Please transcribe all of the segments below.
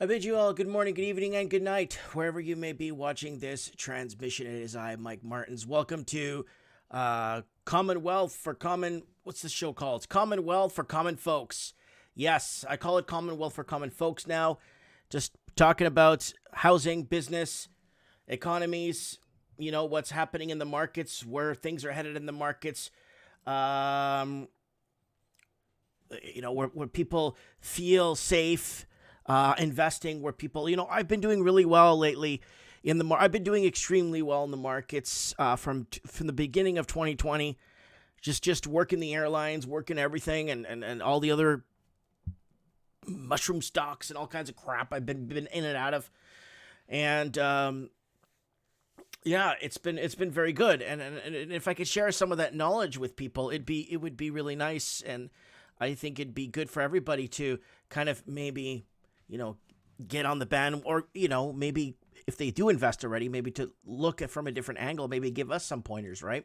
I bid you all good morning, good evening, and good night, wherever you may be watching this transmission. It is I, Mike Martins. Welcome to Commonwealth for Common... What's the show called? It's Commonwealth for Common Folks. Yes, I call it Commonwealth for Common Folks now. Just talking about housing, business, economies, you know, what's happening in the markets, where things are headed in the markets. You know, where people feel safe investing, where people, you know, I've been doing really well lately in the I've been doing extremely well in the markets from the beginning of 2020, just working the airlines, working everything, and all the other mushroom stocks and all kinds of crap I've been in and out of, and yeah, it's been very good, and if I could share some of that knowledge with people, it would be really nice, and I think it'd be good for everybody to kind of maybe, you know, get on the band, or, you know, maybe if they do invest already, maybe to look at from a different angle, maybe give us some pointers, right?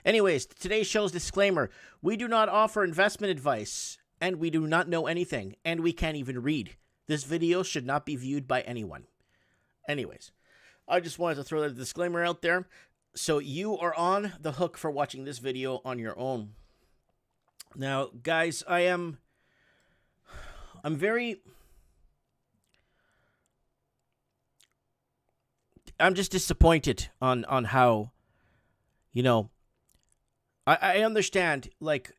Anyways, today's show's disclaimer: we do not offer investment advice, and we do not know anything, and we can't even read. This video should not be viewed by anyone. Anyways, I just wanted to throw that disclaimer out there, so you are on the hook for watching this video on your own. Now, guys, I'm just disappointed on how, you know, I understand, like,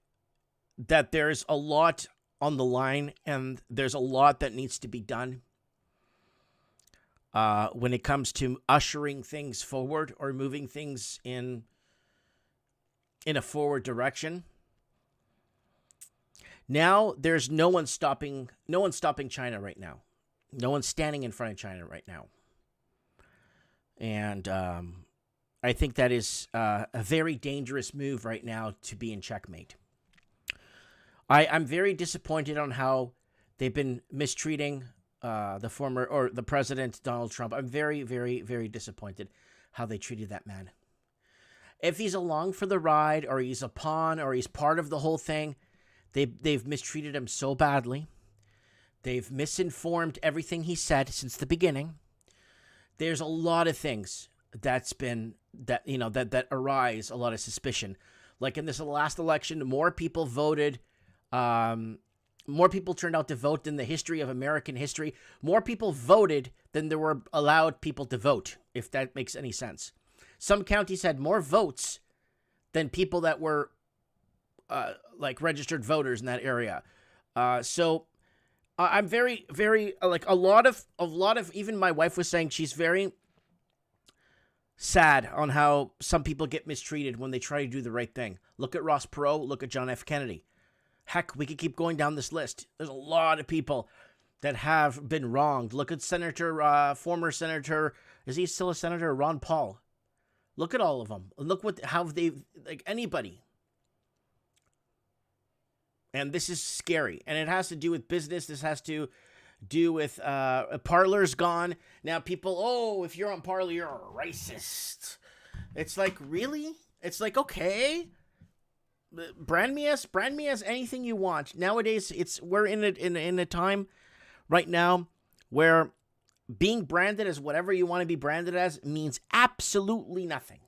that there's a lot on the line and there's a lot that needs to be done when it comes to ushering things forward or moving things in a forward direction. Now, there's no one stopping China right now. No one's standing in front of China right now. And I think that is a very dangerous move right now to be in checkmate. I'm very disappointed on how they've been mistreating the president, Donald Trump. I'm very, very, very disappointed how they treated that man. If he's along for the ride, or he's a pawn, or he's part of the whole thing, they've mistreated him so badly. They've misinformed everything he said since the beginning. There's a lot of things that arise a lot of suspicion. Like in this last election, more people voted. More people turned out to vote than the history of American history. More people voted than there were allowed people to vote, if that makes any sense. Some counties had more votes than people that were like registered voters in that area. So I'm very, very, like, a lot of, even my wife was saying she's very sad on how some people get mistreated when they try to do the right thing. Look at Ross Perot, look at John F. Kennedy. Heck, we could keep going down this list. There's a lot of people that have been wronged. Look at former Senator, is he still a senator? Ron Paul. Look at all of them. Look how they've, like, anybody. And this is scary. And it has to do with business. This has to do with Parler's gone. Now people, oh, if you're on Parler, you're a racist. It's like, really? It's like, okay. Brand me as anything you want. Nowadays, we're in a time right now where being branded as whatever you want to be branded as means absolutely nothing.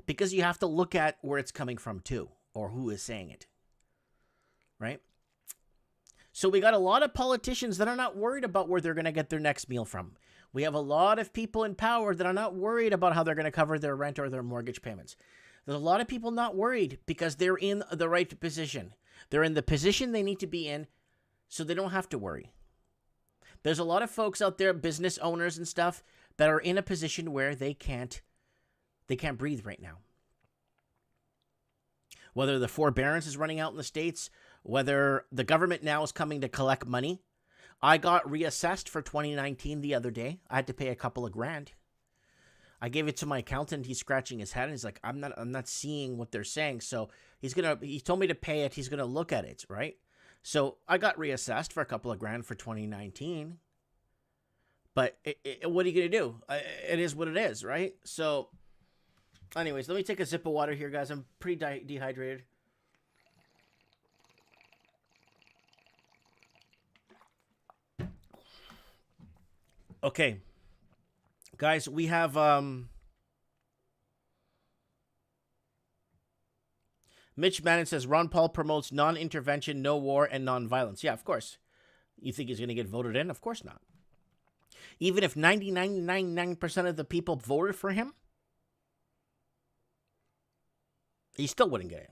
Because you have to look at where it's coming from too, or who is saying it. Right? So we got a lot of politicians that are not worried about where they're going to get their next meal from. We have a lot of people in power that are not worried about how they're going to cover their rent or their mortgage payments. There's a lot of people not worried because they're in the right position. They're in the position they need to be in, so they don't have to worry. There's a lot of folks out there, business owners and stuff, that are in a position where they can't breathe right now. Whether the forbearance is running out in the States, whether the government now is coming to collect money. I got reassessed for 2019 the other day. I had to pay a couple of grand. I gave it to my accountant. He's scratching his head and he's like, I'm not seeing what they're saying. So he told me to pay it. He's going to look at it, right? So I got reassessed for a couple of grand for 2019. But what are you going to do? It is what it is, right? So anyways, let me take a sip of water here, guys. I'm pretty dehydrated. Okay. Guys, we have Mitch Bannon says Ron Paul promotes non-intervention, no war, and non-violence. Yeah, of course. You think he's going to get voted in? Of course not. Even if 99.99% of the people voted for him, he still wouldn't get in.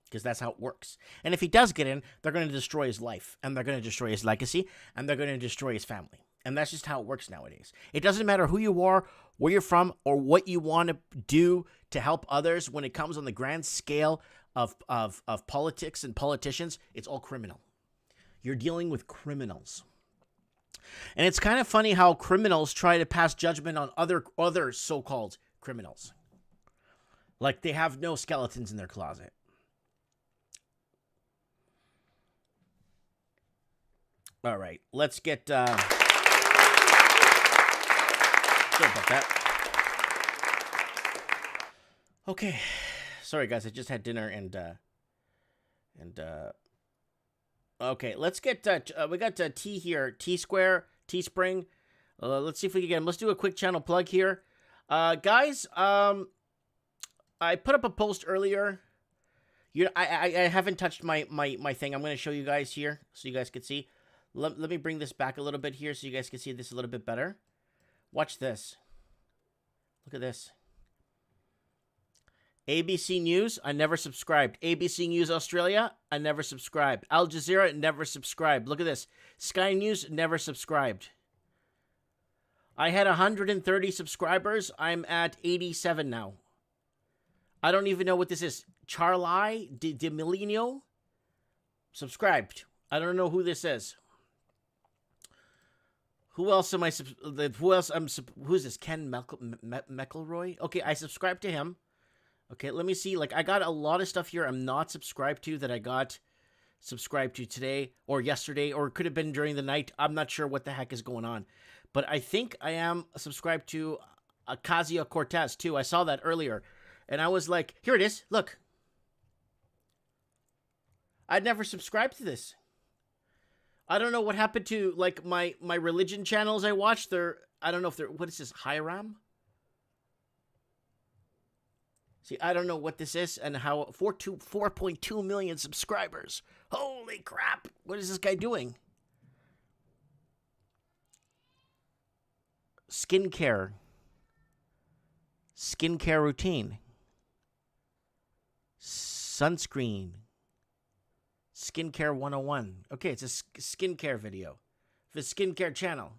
Because that's how it works. And if he does get in, they're going to destroy his life. And they're going to destroy his legacy. And they're going to destroy his family. And that's just how it works nowadays. It doesn't matter who you are, where you're from, or what you want to do to help others. When it comes on the grand scale of politics and politicians, it's all criminal. You're dealing with criminals. And it's kind of funny how criminals try to pass judgment on other so-called criminals. Like they have no skeletons in their closet. All right, let's get... Sorry about that. Okay. Sorry, guys. I just had dinner and okay, let's get... we got T here. T-Square, Teespring. Let's see if we can get him. Let's do a quick channel plug here. Guys, I put up a post earlier. I haven't touched my thing. I'm going to show you guys here so you guys can see. Let me bring this back a little bit here so you guys can see this a little bit better. Watch this. Look at this. ABC News, I never subscribed. ABC News Australia, I never subscribed. Al Jazeera, never subscribed. Look at this. Sky News, never subscribed. I had 130 subscribers. I'm at 87 now. I don't even know what this is. Charlie D'Amelio, subscribed. I don't know who this is. Who else am I? Who's this? Ken McElroy? Okay, I subscribed to him. Okay, let me see. Like, I got a lot of stuff here I'm not subscribed to that I got subscribed to today or yesterday, or it could have been during the night. I'm not sure what the heck is going on. But I think I am subscribed to Ocasio-Cortez, too. I saw that earlier. And I was like, here it is. Look. I'd never subscribed to this. I don't know what happened to, like, my religion channels I watched. I don't know if they're, what is this, Hiram? See, I don't know what this is and how, 4.2 million subscribers. Holy crap. What is this guy doing? Skincare routine. Sunscreen. Skincare 101. Okay, it's a skincare video. The skincare channel.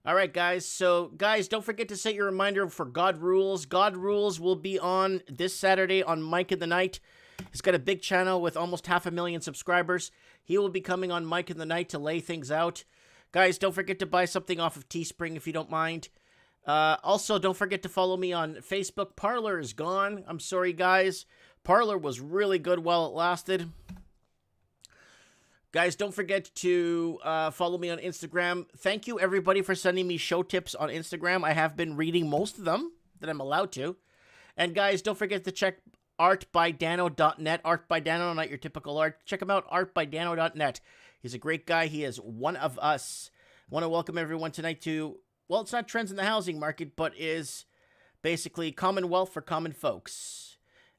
All right, guys. So, guys, don't forget to set your reminder for God Rules. God Rules will be on this Saturday on Mike in the Night. He's got a big channel with almost 500,000 subscribers. He will be coming on Mike in the Night to lay things out. Guys, don't forget to buy something off of Teespring if you don't mind. Also, don't forget to follow me on Facebook. Parler is gone. I'm sorry, guys. Parler was really good while it lasted. Guys, don't forget to follow me on Instagram. Thank you, everybody, for sending me show tips on Instagram. I have been reading most of them that I'm allowed to. And, guys, don't forget to check artbydano.net. Art by Dano, not your typical art. Check him out, artbydano.net. He's a great guy. He is one of us. I want to welcome everyone tonight to, well, it's not Trends in the Housing Market, but is basically Commonwealth for common folks.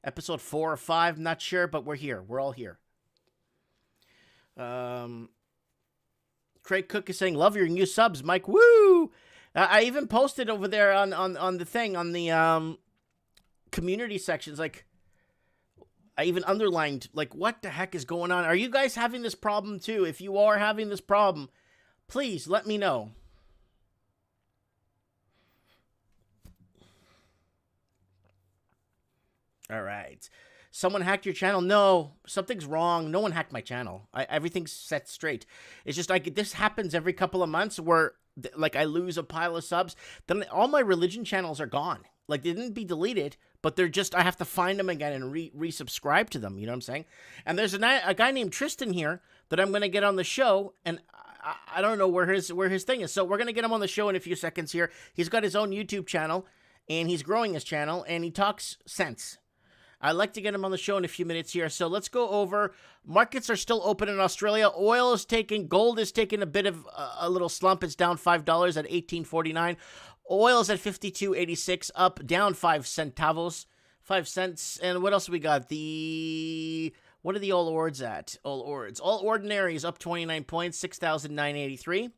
Episode 4 or 5, I'm not sure, but we're here. We're all here. Craig Cook is saying, love your new subs, Mike. Woo! I even posted over there on the thing, on the community sections. Like, I even underlined, like, what the heck is going on? Are you guys having this problem too? If you are having this problem, please let me know. All right. Someone hacked your channel? No, something's wrong. No one hacked my channel. Everything's set straight. It's just like this happens every couple of months where like I lose a pile of subs. Then all my religion channels are gone. Like they didn't be deleted, but they're just, I have to find them again and resubscribe to them. You know what I'm saying? And there's a guy named Tristan here that I'm going to get on the show, and I don't know where his thing is. So we're going to get him on the show in a few seconds here. He's got his own YouTube channel, and he's growing his channel, and he talks sense. I'd like to get him on the show in a few minutes here. So let's go over. Markets are still open in Australia. Oil is gold is taking a bit of a little slump. It's down $5 at 18.49. Oil is at 52.86, up, down 5 centavos, 5 cents. And what else we got? What are the all ords at? All ordinary is up 29 points, 6,983.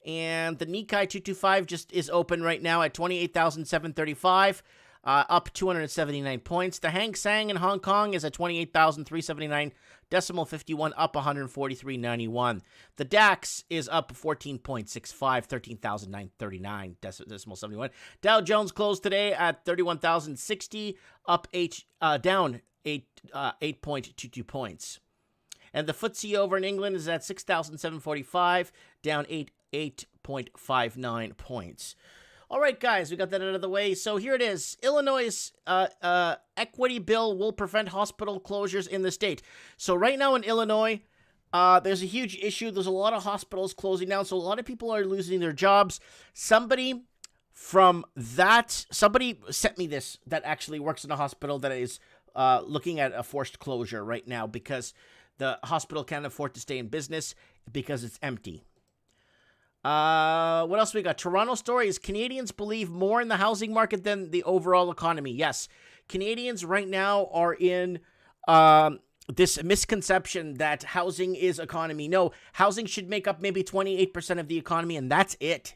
And the Nikkei 225 just is open right now at 28,735. Up 279 points. The Hang Seng in Hong Kong is at 28,379.51, up 143.91. The DAX is up 14.65, 13,939, decimal 71. Dow Jones closed today at 31,060, up down 8.22 points. And the FTSE over in England is at 6,745, down 8.59 points. All right, guys, we got that out of the way. So here it is. Illinois' equity bill will prevent hospital closures in the state. So right now in Illinois, there's a huge issue. There's a lot of hospitals closing down, so a lot of people are losing their jobs. Somebody sent me this that actually works in a hospital that is looking at a forced closure right now because the hospital can't afford to stay in business because it's empty. What else we got? Toronto stories. Canadians believe more in the housing market than the overall economy. Yes, Canadians right now are in this misconception that housing is economy. No, housing should make up maybe 28% of the economy, and that's it.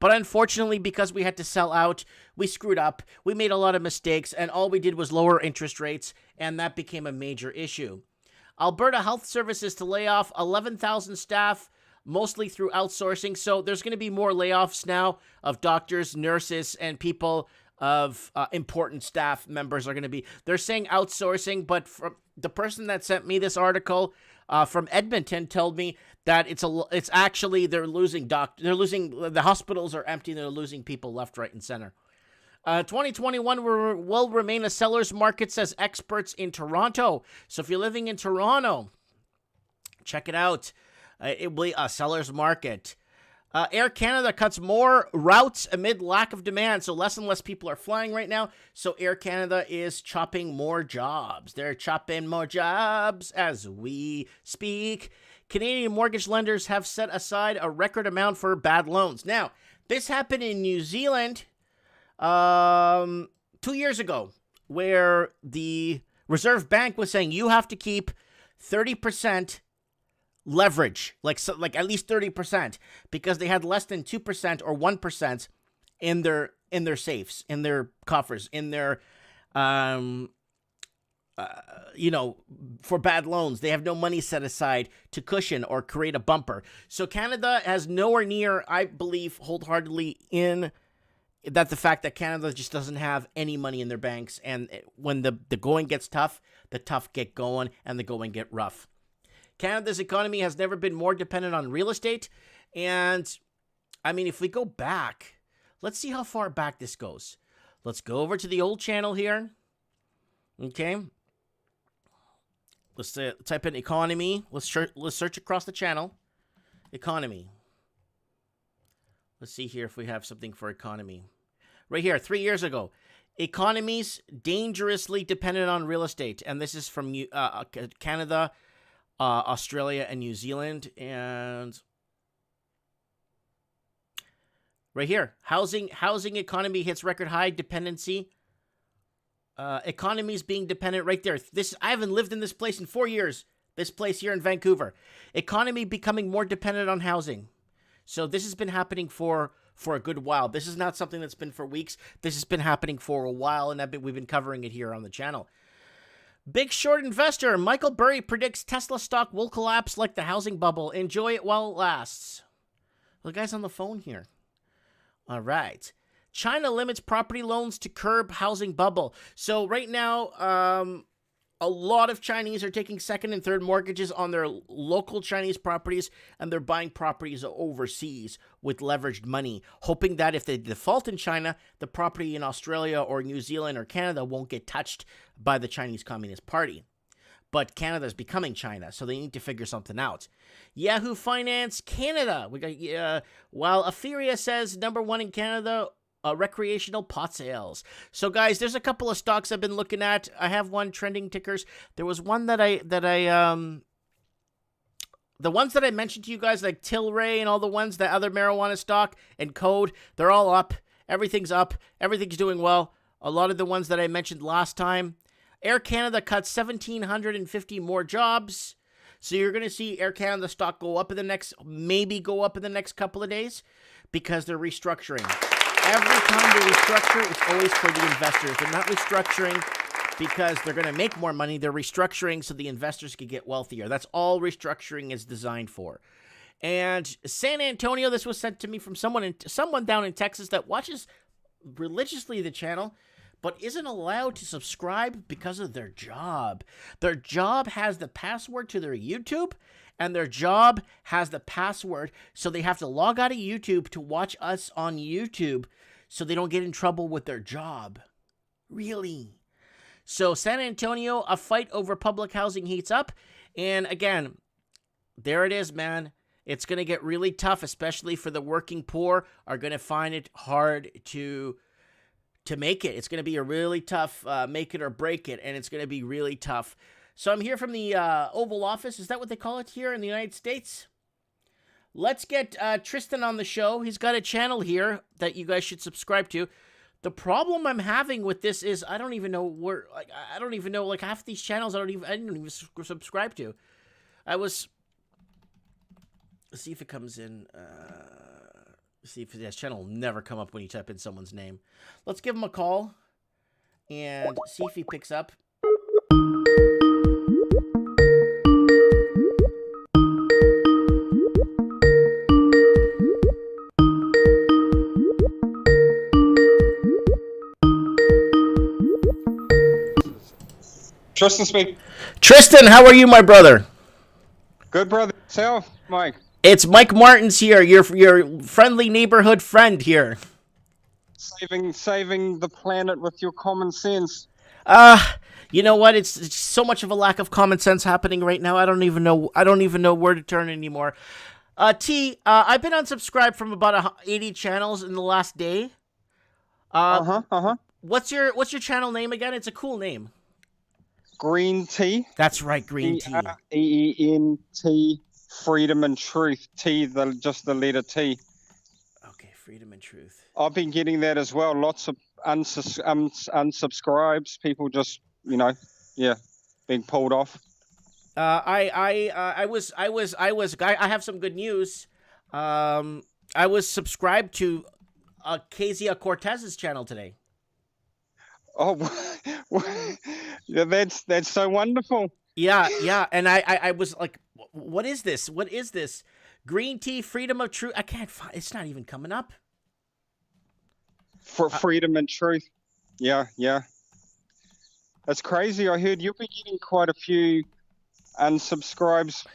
But unfortunately, because we had to sell out, we screwed up. We made a lot of mistakes, and all we did was lower interest rates, and that became a major issue. Alberta Health Services to lay off 11,000 staff, mostly through outsourcing. So there's going to be more layoffs now of doctors, nurses, and people of important staff members are going to be. They're saying outsourcing, but from the person that sent me this article from Edmonton told me that it's actually they're losing the hospitals are empty. They're losing people left, right, and center. 2021 will remain a seller's market, says experts in Toronto. So if you're living in Toronto, check it out. It will be a seller's market. Air Canada cuts more routes amid lack of demand. So less and less people are flying right now. So Air Canada is chopping more jobs. They're chopping more jobs as we speak. Canadian mortgage lenders have set aside a record amount for bad loans. Now, this happened in New Zealand 2 years ago, where the Reserve Bank was saying you have to keep 30% leverage, like at least 30%, because they had less than 2% or 1% in their safes, in their coffers, in their for bad loans. They have no money set aside to cushion or create a bumper. So Canada has nowhere near, I believe wholeheartedly in that the fact that Canada just doesn't have any money in their banks, and when the going gets tough, the tough get going and the going get rough. Canada's economy has never been more dependent on real estate. And, I mean, if we go back, let's see how far back this goes. Let's go over to the old channel here. Okay. Let's type in economy. Let's search across the channel. Economy. Let's see here if we have something for economy. Right here, 3 years ago. Economies dangerously dependent on real estate. And this is from Canada, Australia, and New Zealand. And right here, housing economy hits record high dependency. Economies being dependent right there. I haven't lived in this place in 4 years. This place here in Vancouver. Economy becoming more dependent on housing. So this has been happening for a good while. This is not something that's been for weeks. This has been happening for a while, and we've been covering it here on the channel. Big short investor Michael Burry predicts Tesla stock will collapse like the housing bubble. Enjoy it while it lasts. Well, the guy's on the phone here. All right. China limits property loans to curb housing bubble. So right now, a lot of Chinese are taking second and third mortgages on their local Chinese properties, and they're buying properties overseas with leveraged money, hoping that if they default in China, the property in Australia or New Zealand or Canada won't get touched by the Chinese Communist Party. But Canada's becoming China, so they need to figure something out. Yahoo Finance Canada. We got while Aferia says number one in Canada, recreational pot sales. So guys, there's a couple of stocks I've been looking at. I have one trending tickers. There was one the ones that I mentioned to you guys, like Tilray and all the ones, the other marijuana stock and Code, they're all up. Everything's up. Everything's doing well. A lot of the ones that I mentioned last time. Air Canada cut 1,750 more jobs. So you're going to see Air Canada stock maybe go up in the next couple of days because they're restructuring. Every time they restructure, it's always for the investors. They're not restructuring because they're going to make more money. They're restructuring so the investors can get wealthier. That's all restructuring is designed for. And San Antonio, this was sent to me from someone down in Texas that watches religiously the channel, but isn't allowed to subscribe because of their job. Their job has the password to their YouTube, and their job has the password, so they have to log out of YouTube to watch us on YouTube so they don't get in trouble with their job. Really? So San Antonio, a fight over public housing heats up. And again, there it is, man. It's going to get really tough, especially for the working poor are going to find it hard to make it. It's going to be a really tough make it or break it, and it's going to be really tough. So I'm here from the Oval Office. Is that what they call it here in the United States? Let's get Tristan on the show. He's got a channel here that you guys should subscribe to. The problem I'm having with this is I don't even know where. I don't even know half these channels. I didn't even subscribe to. Let's see if it comes in. See if this channel will never come up when you type in someone's name. Let's give him a call and see if he picks up. Tristan speaking. Tristan, how are you, my brother? Good, brother. Self, Mike. It's Mike Martins here, your friendly neighborhood friend here. Saving the planet with your common sense. You know what? It's so much of a lack of common sense happening right now. I don't even know where to turn anymore. I've been unsubscribed from about 80 channels in the last day. What's your channel name again? It's a cool name. Green Tea. That's right, Green Tea. EENT, Freedom and Truth. T, just the letter T. Okay, Freedom and Truth. I've been getting that as well. Lots of unsubscribes. People just, being pulled off. I have some good news. I was subscribed to Kezia Cortez's channel today. Oh, yeah, that's so wonderful. Yeah, and I was like, what is this? What is this? Green Tea, Freedom of Truth. I can't find. It's not even coming up. For Freedom and Truth. Yeah. That's crazy. I heard you'll be getting quite a few unsubscribes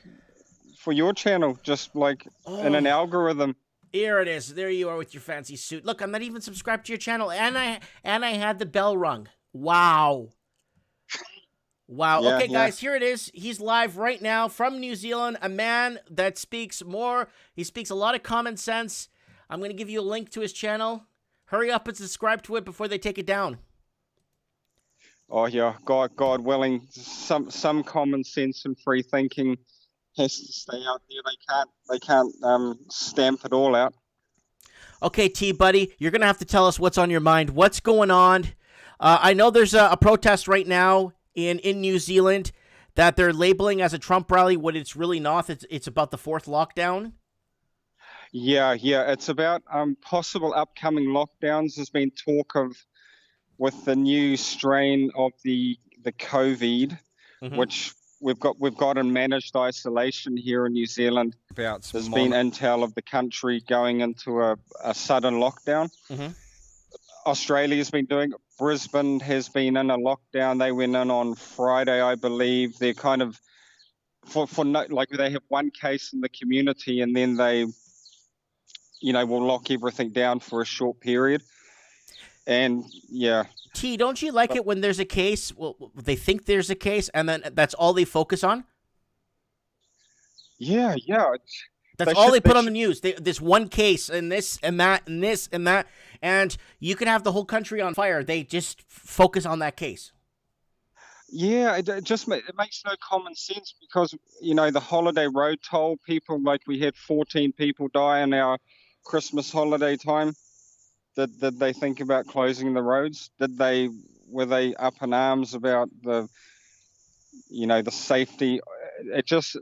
for your channel, just like in an algorithm. Here it is. There you are with your fancy suit. Look, I'm not even subscribed to your channel, and I had the bell rung. Wow. Yeah, okay, guys, here it is. He's live right now from New Zealand. A man that speaks he speaks a lot of common sense. I'm going to give you a link to his channel. Hurry up and subscribe to it before they take it down. Oh yeah, God willing, some common sense and free thinking has to stay out there. They can't stamp it all out. Okay, T buddy, you're gonna have to tell us what's on your mind. What's going on? I know there's a protest right now in New Zealand that they're labeling as a Trump rally when it's really not. It's about the fourth lockdown. Yeah, it's about possible upcoming lockdowns. There's been talk of with the new strain of the COVID, which we've got in managed isolation here in New Zealand. There's been intel of the country going into a sudden lockdown. Australia's been doing it. Brisbane has been in a lockdown. They went in on Friday, I believe. They're kind of they have one case in the community, and then they, will lock everything down for a short period. And yeah. T, don't you like it when there's a case? Well, they think there's a case, and then that's all they focus on. Yeah. That's all they put on the news. This one case and this and that and this and that. And you could have the whole country on fire. They just focus on that case. Yeah, it makes no common sense because, the holiday road toll, people, like we had 14 people die in our Christmas holiday time. Did they think about closing the roads? Were they up in arms about the safety?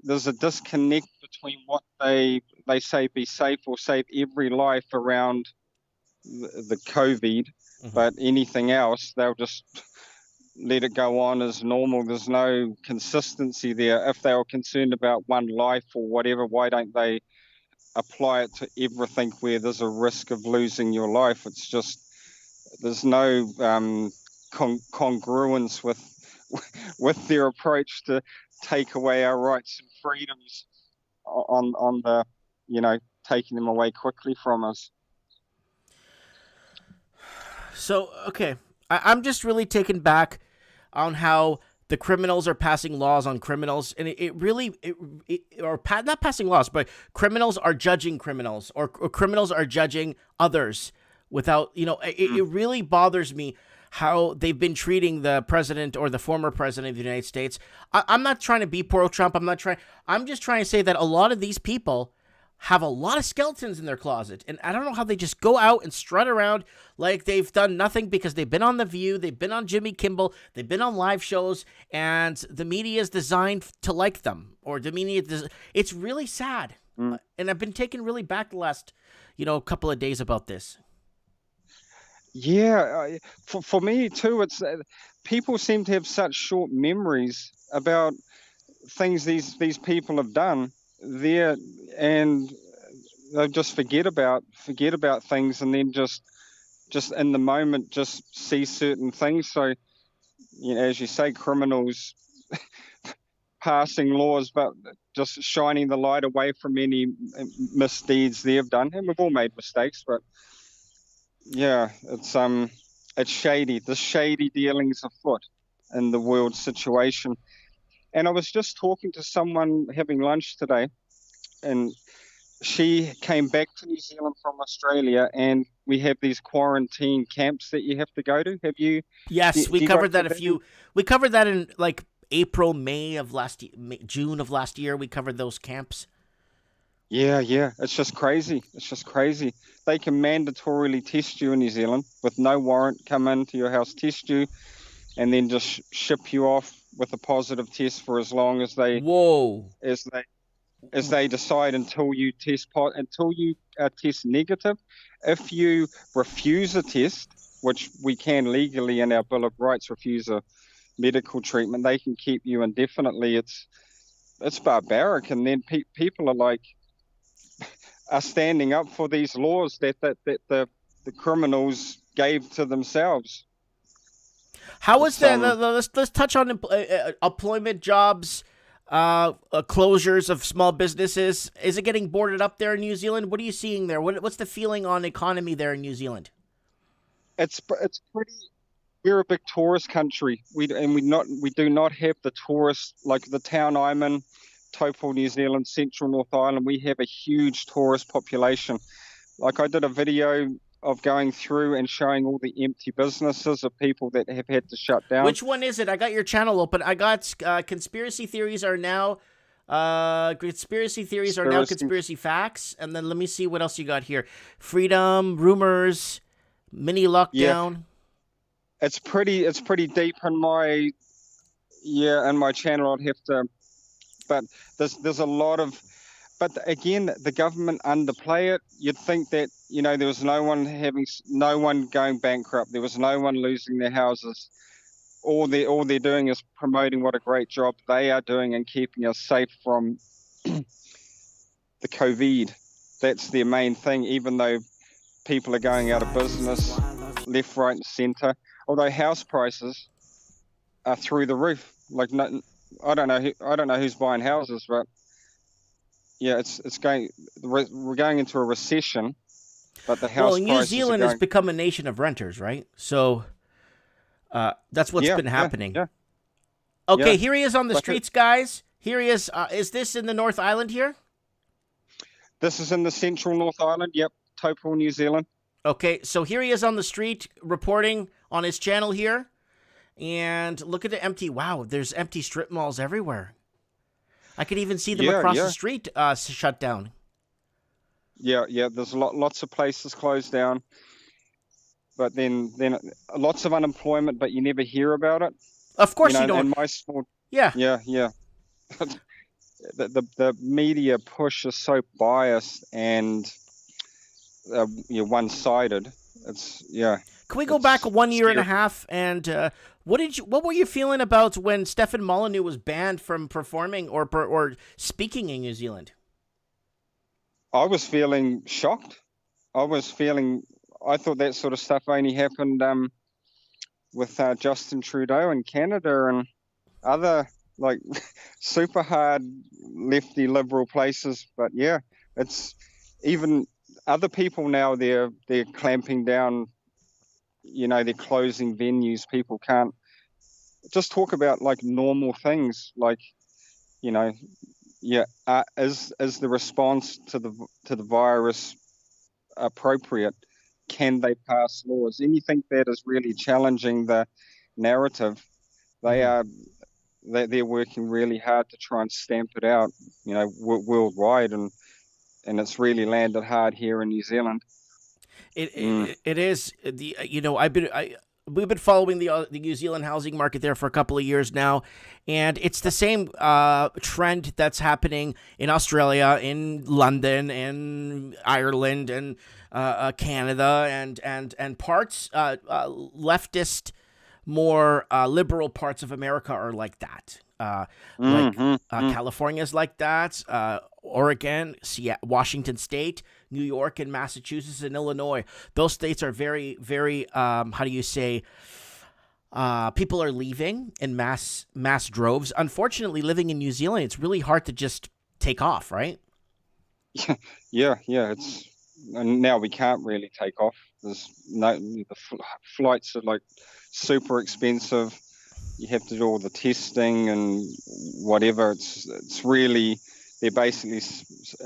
There's a disconnect between what they say be safe or save every life around the COVID, but anything else, they'll just let it go on as normal. There's no consistency there. If they were concerned about one life or whatever, why don't they apply it to everything where there's a risk of losing your life? It's just, there's no congruence with their approach to take away our rights and freedoms on the, taking them away quickly from us. So, okay, I'm just really taken back on how the criminals are passing laws on criminals, and not passing laws, but criminals are judging criminals, or criminals are judging others without, it really bothers me how they've been treating the president or the former president of the United States. I'm not trying to be pro-Trump. I'm just trying to say that a lot of these people have a lot of skeletons in their closet. And I don't know how they just go out and strut around like they've done nothing, because they've been on The View, they've been on Jimmy Kimmel, they've been on live shows, and the media is designed to like them. Or the media, it's really sad. And I've been taken really back the last, couple of days about this. Yeah, for me too, it's people seem to have such short memories about things these people have done there, and they just forget about things, and then just in the moment just see certain things. So, as you say, criminals passing laws, but just shining the light away from any misdeeds they've done. And we've all made mistakes, but yeah, it's shady. The shady dealings afoot in the world situation. And I was just talking to someone having lunch today, and she came back to New Zealand from Australia, and we have these quarantine camps that you have to go to. Have you? Yes, we covered that we covered that in like April, May of last year, June of last year. We covered those camps. Yeah. It's just crazy. They can mandatorily test you in New Zealand with no warrant, come into your house, test you, and then just ship you off with a positive test for as long as they decide, until you test negative. If you refuse a test, which we can legally in our Bill of Rights refuse a medical treatment, they can keep you indefinitely. It's barbaric, and then people are standing up for these laws that the criminals gave to themselves. How is that? Let's touch on employment, jobs, closures of small businesses. Is it getting boarded up there in New Zealand? What are you seeing there? What's the feeling on economy there in New Zealand? It's pretty. We're a big tourist country. We do not have the tourists like the town I'm in, Taupo, New Zealand, Central North Island. We have a huge tourist population. Like, I did a video of going through and showing all the empty businesses of people that have had to shut down. Which one is it? I got your channel open. I got conspiracy theories are now conspiracy facts. And then let me see what else you got here. Freedom, rumors, mini lockdown. Yeah. It's pretty deep in my channel. I'd have to, but there's a lot of. But again, the government underplay it. You'd think that, there was no one going bankrupt. There was no one losing their houses. All they're doing is promoting what a great job they are doing and keeping us safe from the COVID. That's their main thing, even though people are going out of business left, right, and centre. Although house prices are through the roof. Like, no, I don't know who's buying houses, but yeah, we're going into a recession, but the house prices New Zealand has become a nation of renters, right? So that's what's been happening. Yeah. Okay, here he is on the streets, guys. Here he is. Is this in the North Island here? This is in the central North Island. Yep, Taupo, New Zealand. Okay, so here he is on the street reporting on his channel here. And look at the empty, wow, there's empty strip malls everywhere. I could even see them across the street shut down. Yeah, there's lots of places closed down. But then lots of unemployment, but you never hear about it. Of course you don't. And my small... Yeah. The media push is so biased and one-sided. Can we go back 1 year and a half and what were you feeling about when Stefan Molyneux was banned from performing or speaking in New Zealand? I was feeling shocked. I thought that sort of stuff only happened with Justin Trudeau in Canada and other like super hard lefty liberal places. But yeah, it's even other people now, they're clamping down, they're closing venues. People can't just talk about like normal things like, is the response to the virus appropriate? Can they pass laws? Anything that is really challenging the narrative, they're working really hard to try and stamp it out, worldwide, and it's really landed hard here in New Zealand. It is we've been following the New Zealand housing market there for a couple of years now, and it's the same trend that's happening in Australia, in London, in Ireland, and Canada, and parts leftist, more liberal parts of America are like that. California's like that. Oregon, Washington State, New York, and Massachusetts, and Illinois. Those states are very, very, people are leaving in mass droves. Unfortunately, living in New Zealand, it's really hard to just take off, right? Yeah. And now we can't really take off. The flights are like super expensive. You have to do all the testing and whatever. It's really, they're basically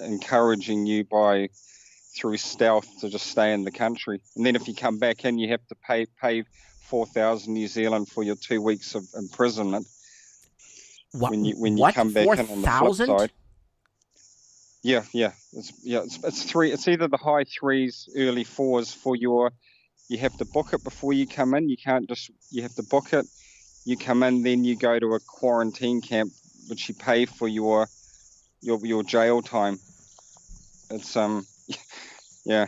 encouraging you through stealth to just stay in the country. And then if you come back in, you have to pay 4,000 New Zealand for your 2 weeks of imprisonment. When you come back 4,000? In on the flip side. Yeah. It's three. It's either the high threes, early fours for you have to book it before you come in. You have to book it. You come in, then you go to a quarantine camp, which you pay for your jail time. It's yeah.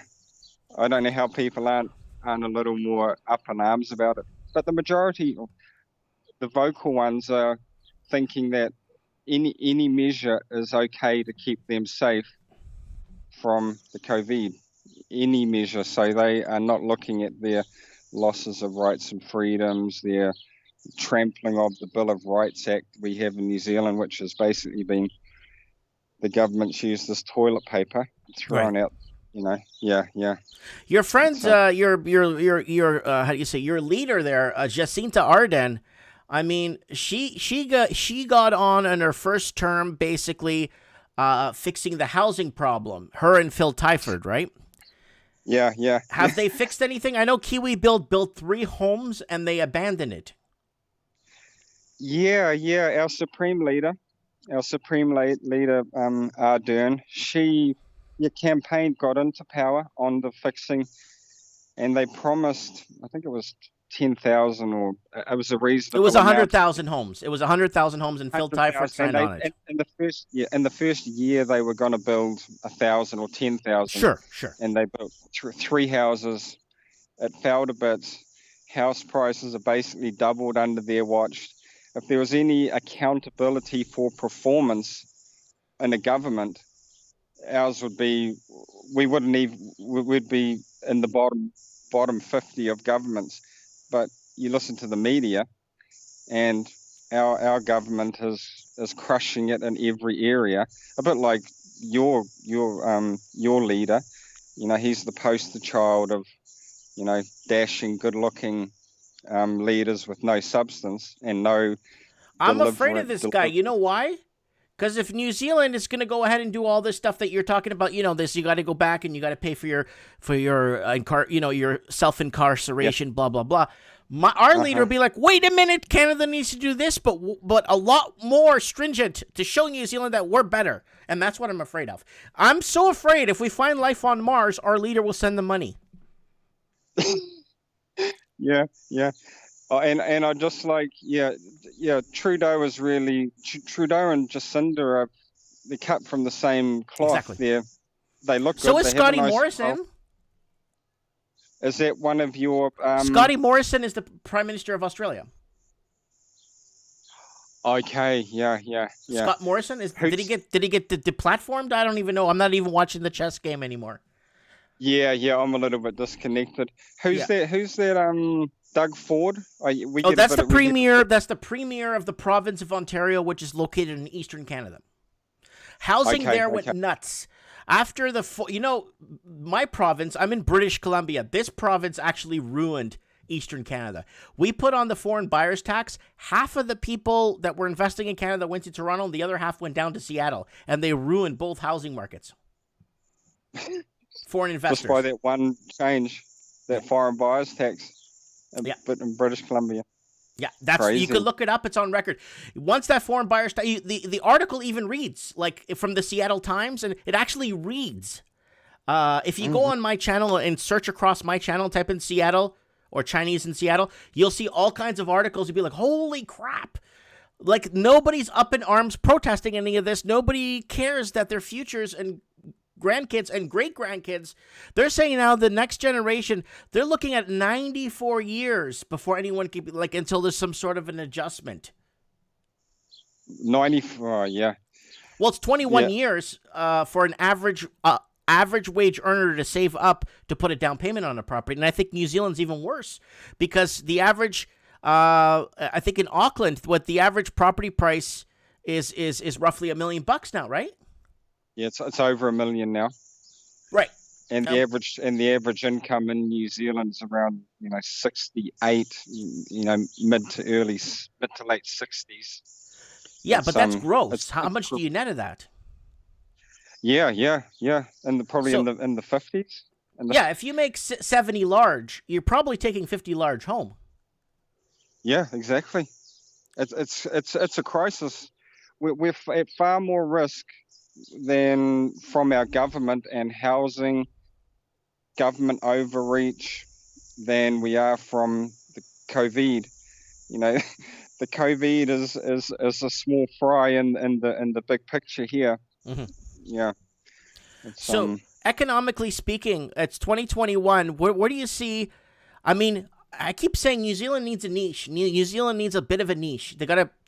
I don't know how people aren't a little more up in arms about it. But the majority, the vocal ones, are thinking that any measure is okay to keep them safe from the COVID. Any measure, so they are not looking at their losses of rights and freedoms, their trampling of the Bill of Rights Act we have in New Zealand, which has basically been the government's used as toilet paper, thrown out. Yeah. Your friends, your how do you say, your leader there, Jacinta Ardern. I mean, she got on in her first term, basically fixing the housing problem. Her and Phil Tyford, right? Yeah. Have they fixed anything? I know Kiwi built 3 homes and they abandoned it. Yeah. Our Supreme Leader, Ardern, your campaign got into power on the fixing, and they promised, I think it was 10,000, or it was a reasonable. It was 100,000 homes. It was 100,000 homes, and Phil Tyford signed on it. In the first year, they were going to build 1,000 or 10,000. Sure. And they built 3 houses. It fell to bits. House prices are basically doubled under their watch. If there was any accountability for performance in a government, ours would be. We'd be in the bottom 50 of governments. But you listen to the media, and our government is crushing it in every area. A bit like your leader, he's the poster child of, dashing, good-looking leaders with no substance and no. I'm afraid of this guy. You know why? Because if New Zealand is going to go ahead and do all this stuff that you're talking about, this you got to go back and you got to pay for your self incarceration, blah blah blah. Our leader will be like, wait a minute, Canada needs to do this, but a lot more stringent to show New Zealand that we're better, and that's what I'm afraid of. I'm so afraid if we find life on Mars, our leader will send the money. Yeah. And I just like, Trudeau and Jacinda are they cut from the same cloth. Exactly. They look good. So is they Scotty have a nice Morrison. style. Is that one of your? Scotty Morrison is the Prime Minister of Australia. Okay, yeah. Scott Morrison did he get deplatformed? I don't even know. I'm not even watching the chess game anymore. Yeah. I'm a little bit disconnected. Who's that? Doug Ford. That's the premier. That's the premier of the province of Ontario, which is located in eastern Canada. Housing there went nuts. After my province, I'm in British Columbia. This province actually ruined eastern Canada. We put on the foreign buyers tax. Half of the people that were investing in Canada went to Toronto, and the other half went down to Seattle, and they ruined both housing markets. Foreign investors. Just by that one change, that foreign buyers tax. But in British Columbia. Yeah, that's crazy. You can look it up. It's on record. Once that foreign buyers, the article even reads like from the Seattle Times, and it actually reads. If you go on my channel and search across my channel, type in Seattle or Chinese in Seattle, you'll see all kinds of articles. You'll be like, "Holy crap!" Like nobody's up in arms protesting any of this. Nobody cares that their futures and grandkids and great-grandkids, they're saying now the next generation, they're looking at 94 years before anyone can be until there's some sort of an adjustment. 94, yeah. Well, it's 21 years for an average wage earner to save up to put a down payment on a property. And I think New Zealand's even worse because the average, I think in Auckland, what the average property price is roughly $1 million now, right? Yeah, it's over $1 million now. Right. And the average income in New Zealand is around 68, mid to late 60s. Yeah, but that's gross. How much do you net of that? Yeah, and probably in the 50s. If you make 70 large, you're probably taking 50 large home. Yeah, exactly. It's a crisis. We're at far more risk than from our government and housing, government overreach, than we are from the COVID. The COVID is a small fry in the big picture here. Mm-hmm. Yeah. So economically speaking, it's 2021. Where do you see? I mean, I keep saying New Zealand needs a niche. New Zealand needs a bit of a niche. They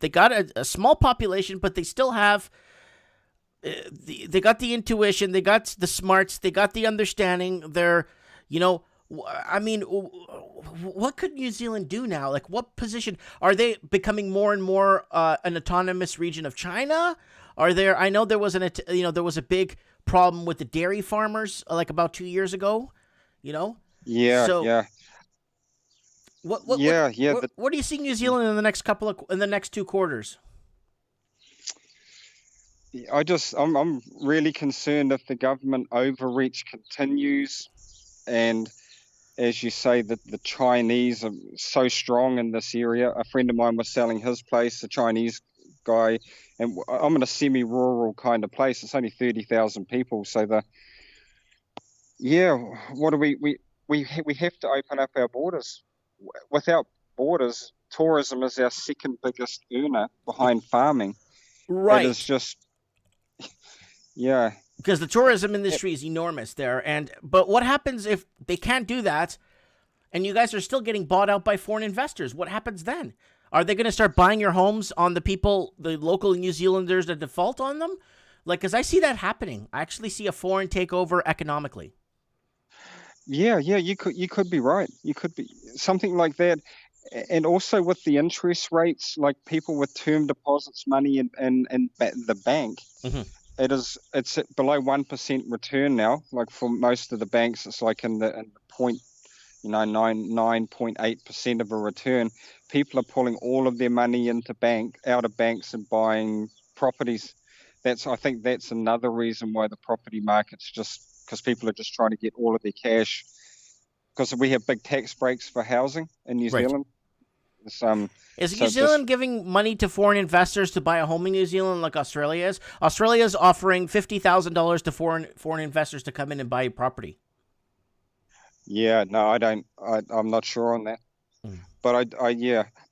got a small population, but they still have. They got the intuition, they got the smarts, they got the understanding. They're, I mean, what could New Zealand do now? Like, what position are they becoming more and more an autonomous region of China? Are there? I know there was there was a big problem with the dairy farmers like about 2 years ago. Yeah. So, yeah. What do you see New Zealand in the next 2 quarters? I'm really concerned if the government overreach continues, and as you say, that the Chinese are so strong in this area. A friend of mine was selling his place, a Chinese guy, and I'm in a semi-rural kind of place. It's only 30,000 people, so what do we have to open up our borders. Without borders, tourism is our second biggest earner behind farming. Right. It is just. Yeah. Because the tourism industry is enormous there. But what happens if they can't do that and you guys are still getting bought out by foreign investors? What happens then? Are they going to start buying your homes on the local New Zealanders that default on them? Because I see that happening. I actually see a foreign takeover economically. Yeah, you could be right. You could be something like that. And also with the interest rates, like people with term deposits money in the bank, mm-hmm. It's below 1% return now. Like for most of the banks, it's like in the 9.8% of a return. People are pulling all of their money out of banks and buying properties. I think that's another reason why the property market's just because people are just trying to get all of their cash because we have big tax breaks for housing in New Right. Zealand. Is New So Zealand giving money to foreign investors to buy a home in New Zealand like Australia is? Australia is offering $50,000 to foreign investors to come in and buy a property. Yeah, no, I don't. I'm not sure on that. But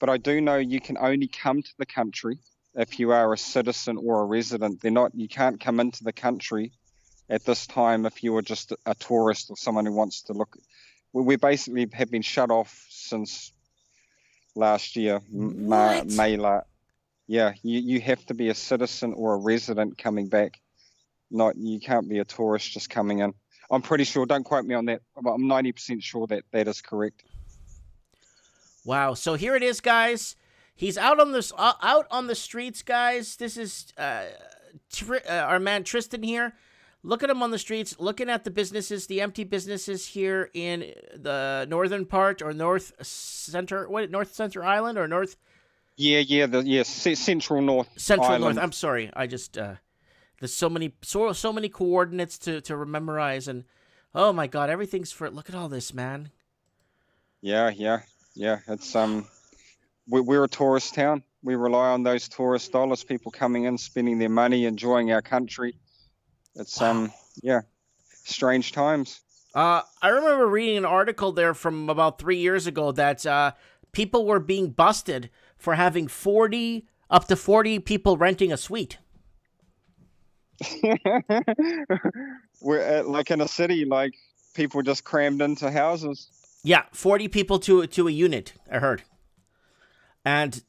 but I do know you can only come to the country if you are a citizen or a resident. You can't come into the country at this time if you are just a tourist or someone who wants to look. We basically have been shut off since last year, May. Yeah, you have to be a citizen or a resident coming back. You can't be a tourist just coming in. I'm pretty sure. Don't quote me on that. But I'm 90% sure that is correct. Wow. So here it is, guys. He's out on the streets, guys. This is our man Tristan here. Look at him on the streets, looking at the businesses, the empty businesses here in the northern part or north center island or north. Central North. Central Island. North. I'm sorry. I just there's so many coordinates to memorize, and oh my god, everything's for. Look at all this, man. Yeah. It's we're a tourist town. We rely on those tourist dollars. People coming in, spending their money, enjoying our country. It's strange times. I remember reading an article there from about 3 years ago that people were being busted for having up to 40 people renting a suite. We're like in a city, like people just crammed into houses. Yeah, 40 people to a unit, I heard. And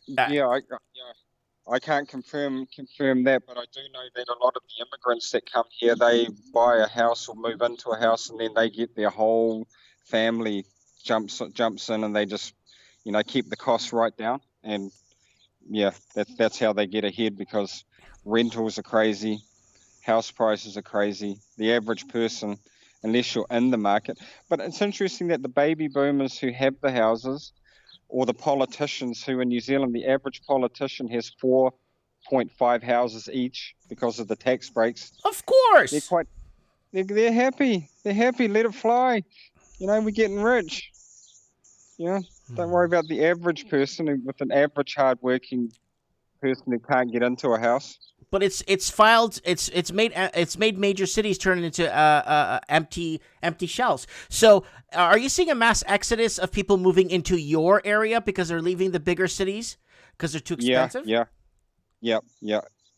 I can't confirm that, but I do know that a lot of the immigrants that come here, they buy a house or move into a house, and then they get their whole family jumps in, and they just keep the costs right down. And that's how they get ahead, because rentals are crazy, house prices are crazy. The average person, unless you're in the market. But it's interesting that the baby boomers who have the houses, or the politicians who in New Zealand, the average politician has 4.5 houses each because of the tax breaks. Of course. They're happy. They're happy. Let it fly. We're getting rich. Don't worry about the average person with an average hardworking person who can't get into a house. But it's made major cities turn into empty shells. So are you seeing a mass exodus of people moving into your area because they're leaving the bigger cities because they're too expensive? Yeah.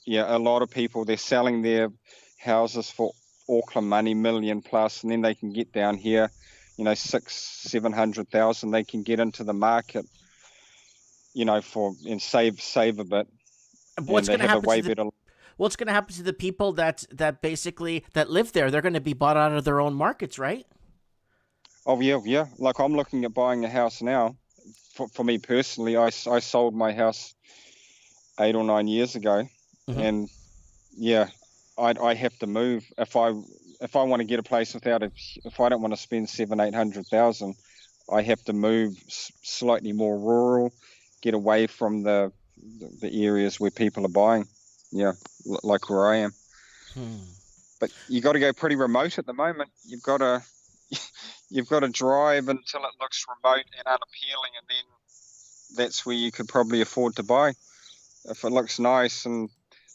A lot of people, they're selling their houses for Auckland money, million plus, and then they can get down here, 600,000-700,000. They can get into the market, and save a bit. What's going to happen? What's going to happen to the people that basically live there? They're going to be bought out of their own markets, right? Oh yeah. Like I'm looking at buying a house now. For me personally, I sold my house 8 or 9 years ago, and I have to move if I want to get a place if I don't want to spend 700,000-800,000, I have to move slightly more rural, get away from the areas where people are buying. Yeah, like where I am. But you got to go pretty remote at the moment. You've got to drive until it looks remote and unappealing, and then that's where you could probably afford to buy. If it looks nice and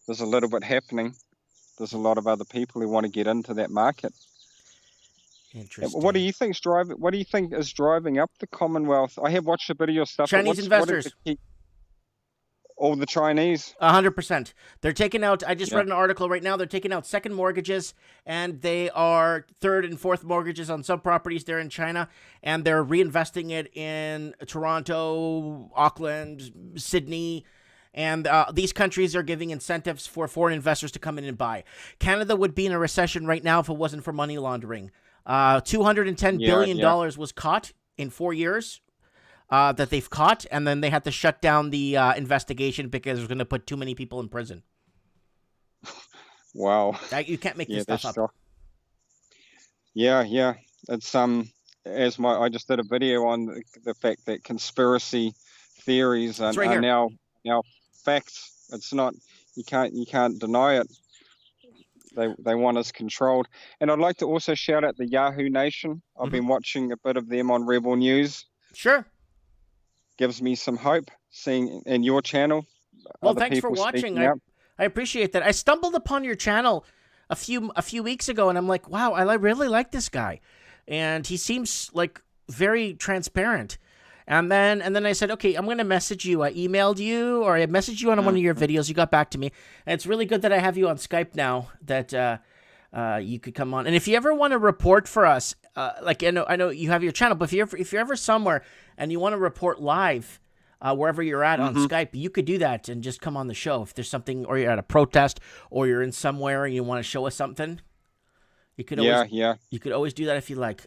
there's a little bit happening, there's a lot of other people who want to get into that market. Interesting. What do you think is driving up the Commonwealth? I have watched a bit of your stuff. Chinese investors. All the Chinese. 100%. They're taking out, I just read an article right now, they're taking out second mortgages, and they are third and fourth mortgages on some properties there in China, and they're reinvesting it in Toronto, Auckland, Sydney, and these countries are giving incentives for foreign investors to come in and buy. Canada would be in a recession right now if it wasn't for money laundering. $210 billion was caught in 4 years. That they've caught, and then they had to shut down the investigation because it was going to put too many people in prison. Wow. You can't make this stuff up. Yeah. It's I just did a video on the fact that conspiracy theories are now facts. It's not, you can't deny it. They want us controlled. And I'd like to also shout out the Yahoo Nation. I've been watching a bit of them on Rebel News. Sure. Gives me some hope seeing in your channel. Well, thanks for watching. I appreciate that. I stumbled upon your channel a few weeks ago, and I'm like, wow, I really like this guy, and he seems like very transparent. And then I said, okay, I'm going to message you. I emailed you, or I messaged you on one of your videos. You got back to me. And it's really good that I have you on Skype now, that you could come on. And if you ever want to report for us, like I know you have your channel, but if you're ever somewhere and you want to report live wherever you're at on Skype, you could do that and just come on the show. If there's something, or you're at a protest, or you're in somewhere and you want to show us something, you could always, you could always do that if you like.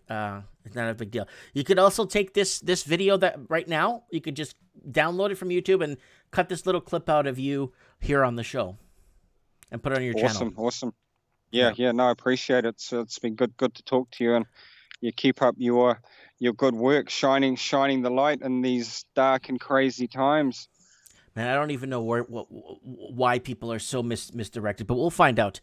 It's not a big deal. You could also take this video that right now, you could just download it from YouTube and cut this little clip out of you here on the show and put it on your channel. Awesome. Yeah, no, I appreciate it. So it's been good to talk to you, and you keep up your good work, shining the light in these dark and crazy times. Man, I don't even know why people are so misdirected, but we'll find out.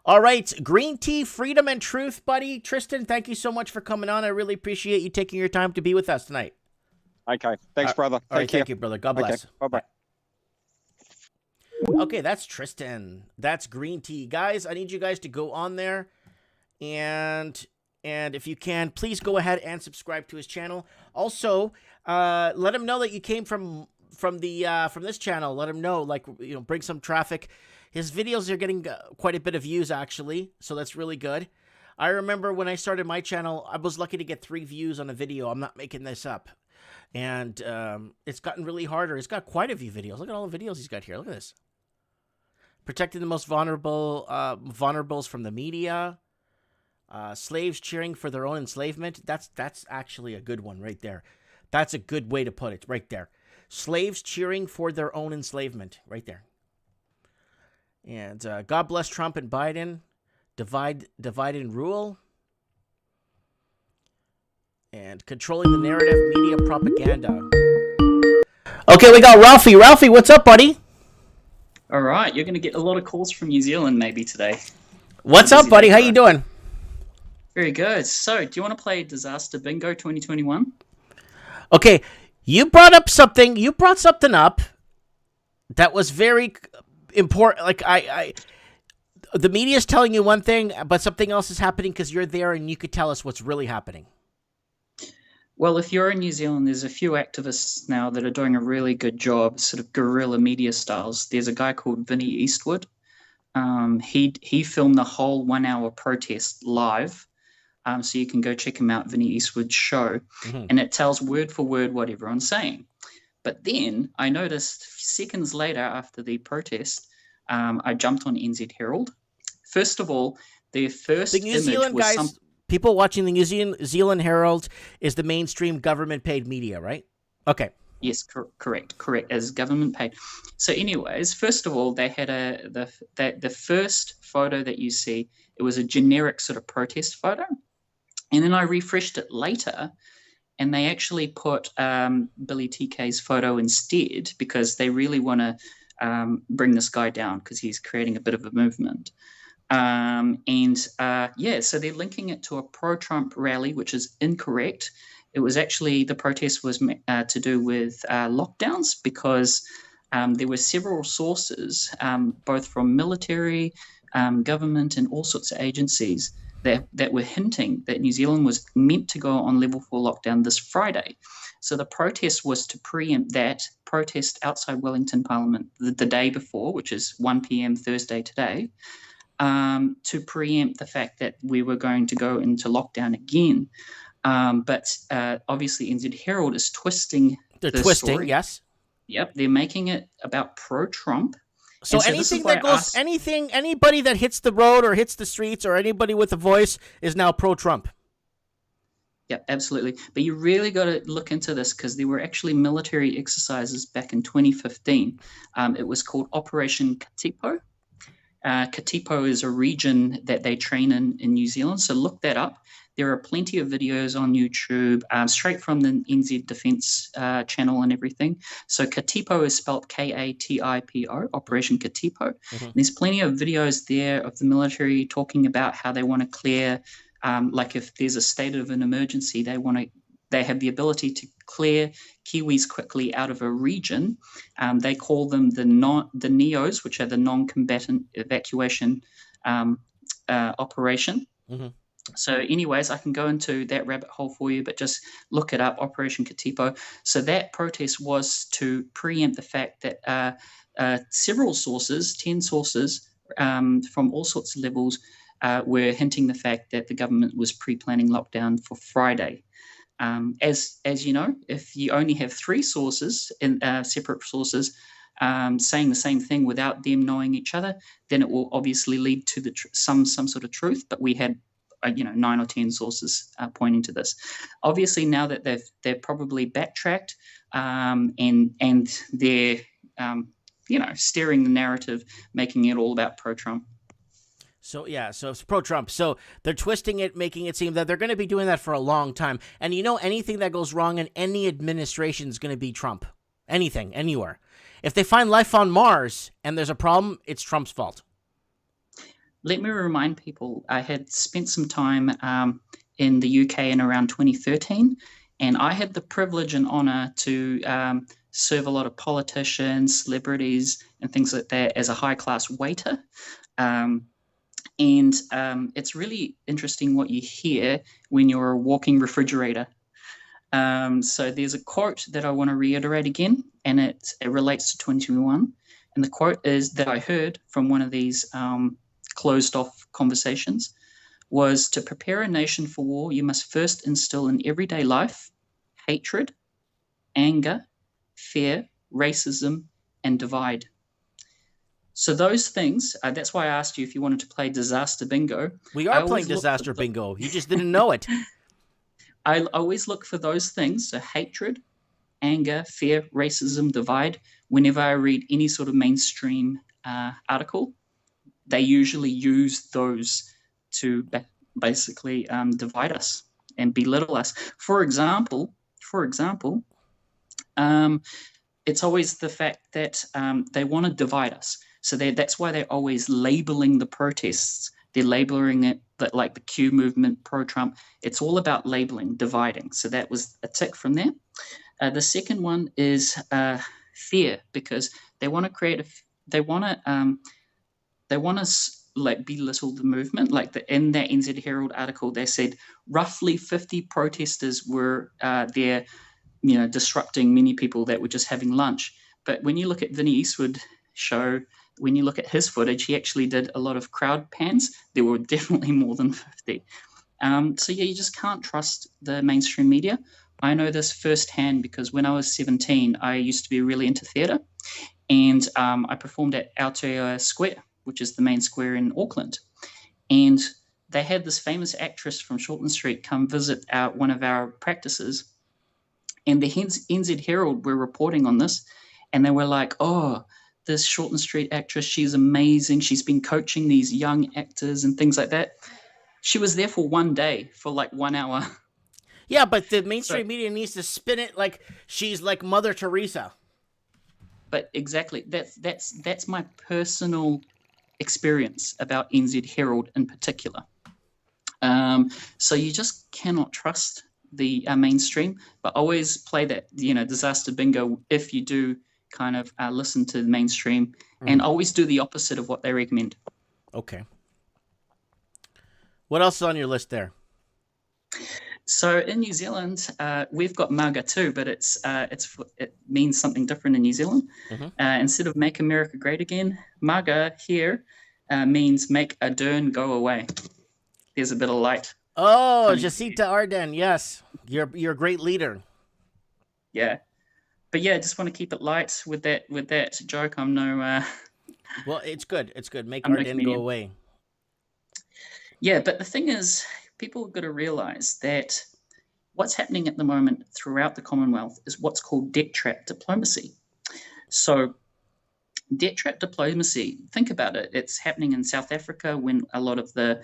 All right, green tea, freedom, and truth, buddy. Tristan, thank you so much for coming on. I really appreciate you taking your time to be with us tonight. Okay, thanks, brother. Thank you, brother. God bless. Okay. Bye-bye. Okay, that's Tristan. That's green tea. Guys, I need you guys to go on there, and if you can, please go ahead and subscribe to his channel. Also, let him know that you came from this channel. Let him know, like, bring some traffic. His videos are getting quite a bit of views, actually, so that's really good. I remember when I started my channel, I was lucky to get 3 views on a video. I'm not making this up. And it's gotten really harder. He's got quite a few videos. Look at all the videos he's got here. Look at this. Protecting the most vulnerables from the media. Slaves cheering for their own enslavement. That's actually a good one right there. That's a good way to put it right there. Slaves cheering for their own enslavement right there. And God bless Trump and Biden. Divide and rule. And controlling the narrative, media propaganda. Okay, we got Ralphie. Ralphie, what's up, buddy? All right, you're going to get a lot of calls from New Zealand maybe today. What's up, buddy? How you doing? Very good. So, do you want to play Disaster Bingo 2021? Okay, you brought something up that was very important. Like the media is telling you one thing, but something else is happening because you're there, and you could tell us what's really happening. Well, if you're in New Zealand, there's a few activists now that are doing a really good job, sort of guerrilla media styles. There's a guy called Vinny Eastwood. He filmed the whole 1-hour protest live. So you can go check him out, Vinny Eastwood's show. And it tells word for word what everyone's saying. But then I noticed seconds later after the protest, I jumped on NZ Herald. First of all, the New Zealand guys, people watching the New Zealand Herald is the mainstream government-paid media, right? Okay. Yes, correct, as government paid. So anyways, first of all, they had the first photo that you see, it was a generic sort of protest photo. And then I refreshed it later, and they actually put Billy TK's photo instead because they really want to bring this guy down because he's creating a bit of a movement. So they're linking it to a pro-Trump rally, which is incorrect. It was actually, the protest was to do with lockdowns because there were several sources, both from military, government, and all sorts of agencies that were hinting that New Zealand was meant to go on level 4 lockdown this Friday. So the protest was to preempt that protest outside Wellington Parliament the day before, which is 1 p.m. Thursday today, to preempt the fact that we were going to go into lockdown again. But obviously NZ Herald is twisting the story. Yes. Yep, they're making it about pro-Trump. So anything that goes, anybody that hits the road or hits the streets or anybody with a voice is now pro-Trump. Yeah, absolutely. But you really got to look into this because there were actually military exercises back in 2015. It was called Operation Katipo. Katipo is a region that they train in New Zealand. So look that up. There are plenty of videos on YouTube, straight from the NZ Defence channel and everything. So Katipo is spelled Katipo, Operation Katipo. There's plenty of videos there of the military talking about how they want to clear, like if there's a state of an emergency, they have the ability to clear Kiwis quickly out of a region. They call them the NEOs, which are the non-combatant evacuation operation. So anyways, I can go into that rabbit hole for you, but just look it up, Operation Katipo. So that protest was to preempt the fact that several sources, 10 sources from all sorts of levels, were hinting the fact that the government was pre-planning lockdown for Friday. As you know, if you only have 3 sources, separate sources, saying the same thing without them knowing each other, then it will obviously lead to some sort of truth. But we had 9 or 10 sources pointing to this. Obviously, now that they've probably backtracked and they're steering the narrative, making it all about pro-Trump. So it's pro-Trump. So they're twisting it, making it seem that they're going to be doing that for a long time. And anything that goes wrong in any administration is going to be Trump. Anything, anywhere. If they find life on Mars and there's a problem, it's Trump's fault. Let me remind people, I had spent some time in the UK in around 2013, and I had the privilege and honor to serve a lot of politicians, celebrities, and things like that as a high-class waiter. And it's really interesting what you hear when you're a walking refrigerator. So there's a quote that I want to reiterate again, and it relates to 2021. And the quote is that I heard from one of these closed-off conversations was, to prepare a nation for war, you must first instill in everyday life hatred, anger, fear, racism, and divide. So those things, that's why I asked you if you wanted to play Disaster Bingo. We are playing Disaster Bingo. You just didn't know it. I always look for those things, so hatred, anger, fear, racism, divide. Whenever I read any sort of mainstream article, they usually use those to basically divide us and belittle us. For example, it's always the fact that they want to divide us. So that's why they're always labeling the protests. They're labeling it like the Q movement, pro-Trump. It's all about labeling, dividing. So that was a tick from there. The second one is fear, because they want to create they want to belittle the movement. Like in that NZ Herald article, they said roughly 50 protesters were there, disrupting many people that were just having lunch. But when you look at Vinnie Eastwood show, when you look at his footage, he actually did a lot of crowd pans. There were definitely more than 50. So you just can't trust the mainstream media. I know this firsthand because when I was 17, I used to be really into theatre, and I performed at Aotearoa Square, which is the main square in Auckland. And they had this famous actress from Shortland Street come visit one of our practices, and the NZ Herald were reporting on this, and they were like, oh, this Shortland Street actress, she's amazing. She's been coaching these young actors and things like that. She was there for one day, for like 1 hour. Yeah, but the mainstream media needs to spin it like she's like Mother Teresa. But exactly, that's my personal experience about NZ Herald in particular. So you just cannot trust the mainstream, but always play that disaster bingo if you do kind of listen to the mainstream, and always do the opposite of what they recommend. Okay. What else is on your list there? So in New Zealand, we've got MAGA too, but it means something different in New Zealand. Instead of Make America Great Again, MAGA here means Make Ardern Go Away. There's a bit of light. Oh, Jacinta Ardern, yes. You're a great leader. Yeah. But yeah, I just want to keep it light with that joke. I'm no... Well, it's good. It's good. Make Ardern go away. Yeah, but the thing is, people have got to realize that what's happening at the moment throughout the Commonwealth is what's called debt trap diplomacy. So debt trap diplomacy, think about it. It's happening in South Africa when a lot of the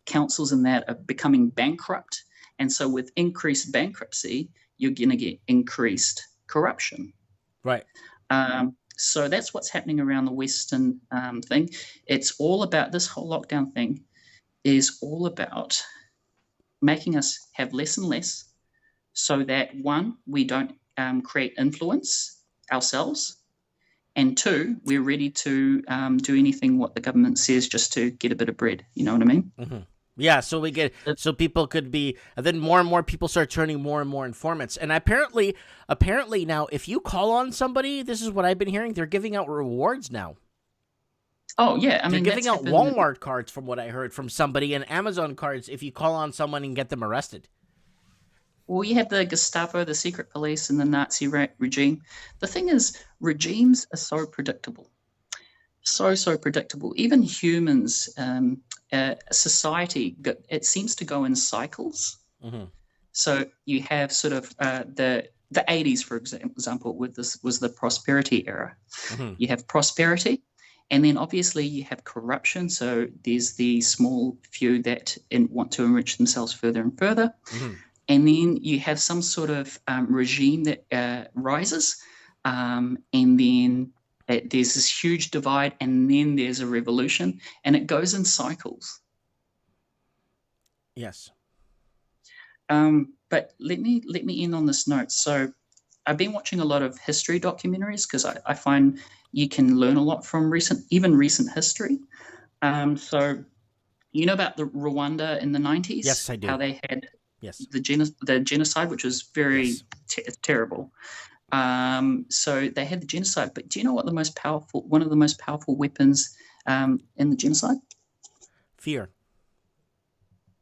councils and that are becoming bankrupt. And so with increased bankruptcy, you're going to get increased corruption. Right. So that's what's happening around the Western thing. It's all about, this whole lockdown thing is all about making us have less and less, so that, one, we don't create influence ourselves, and two, we're ready to do anything what the government says just to get a bit of bread. You know what I mean? Mm-hmm. Yeah, so so people could be, and then more and more people start turning more and more informants. And apparently now, if you call on somebody, this is what I've been hearing, they're giving out rewards now. Oh yeah, I mean, they're giving out Walmart cards, from what I heard from somebody, and Amazon cards if you call on someone and get them arrested. Well, you have the Gestapo, the secret police, and the Nazi regime. The thing is, regimes are so predictable. So predictable. Even humans, society, it seems to go in cycles. Mm-hmm. So you have sort of the 80s, for example, with this was the prosperity era. Mm-hmm. You have prosperity, and then obviously you have corruption. So there's the small few that want to enrich themselves further and further. Mm-hmm. And then you have some sort of regime that rises, and then there's this huge divide, and then there's a revolution, and it goes in cycles. Yes. But let me end on this note. So I've been watching a lot of history documentaries because I find you can learn a lot from recent history. So you know about the Rwanda in the 90s? Yes, I do. How they had the genocide, which was very terrible. So they had the genocide, but do you know what one of the most powerful weapons in the genocide? Fear.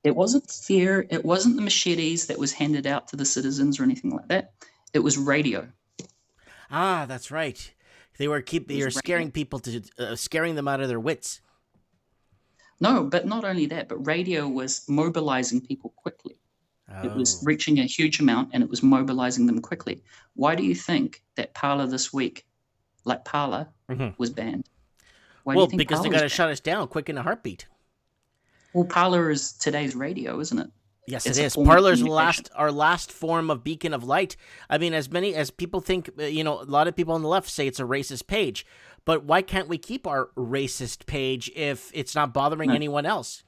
It wasn't fear. It wasn't the machetes that was handed out to the citizens or anything like that. It was radio. Ah, that's right. They were scaring people scaring them out of their wits. No, but not only that, but radio was mobilizing people quickly. Oh. It was reaching a huge amount, and it was mobilizing them quickly. Why do you think that Parler this week, Parler, was banned? Why do you think because they got to shut us down quick in a heartbeat. Well, Parler is today's radio, isn't it? Yes, it is. Parler's our last form of beacon of light. I mean, as many as people think, a lot of people on the left say it's a racist page. But why can't we keep our racist page if it's not bothering anyone else?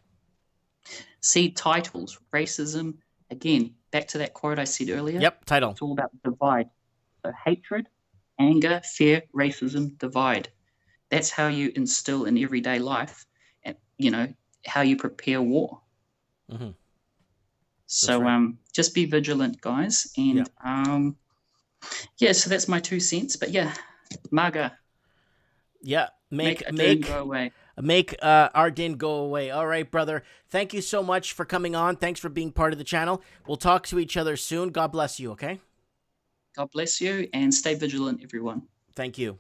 See, titles, racism. Again, back to that quote I said earlier. Yep, title. It's all about divide. So hatred, anger, fear, racism, divide. That's how you instill in everyday life, and how you prepare war. Mm-hmm. So right. Just be vigilant, guys. And so that's my 2 cents. But yeah, MAGA. Yeah, make go away. Make Ardin go away. All right, brother. Thank you so much for coming on. Thanks for being part of the channel. We'll talk to each other soon. God bless you, okay? God bless you, and stay vigilant, everyone. Thank you.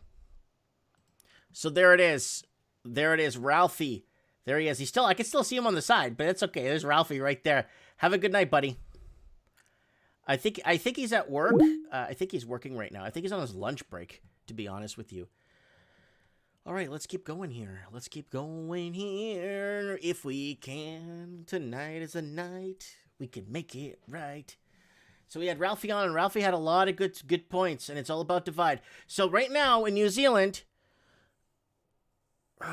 So there it is. There it is, Ralphie. There he is. I can still see him on the side, but it's okay. There's Ralphie right there. Have a good night, buddy. I think he's at work. I think he's working right now. I think he's on his lunch break, to be honest with you. All right, let's keep going here. Let's keep going here. If we can, tonight is a night. We can make it right. So we had Ralphie on, and Ralphie had a lot of good points, and it's all about divide. So right now in New Zealand,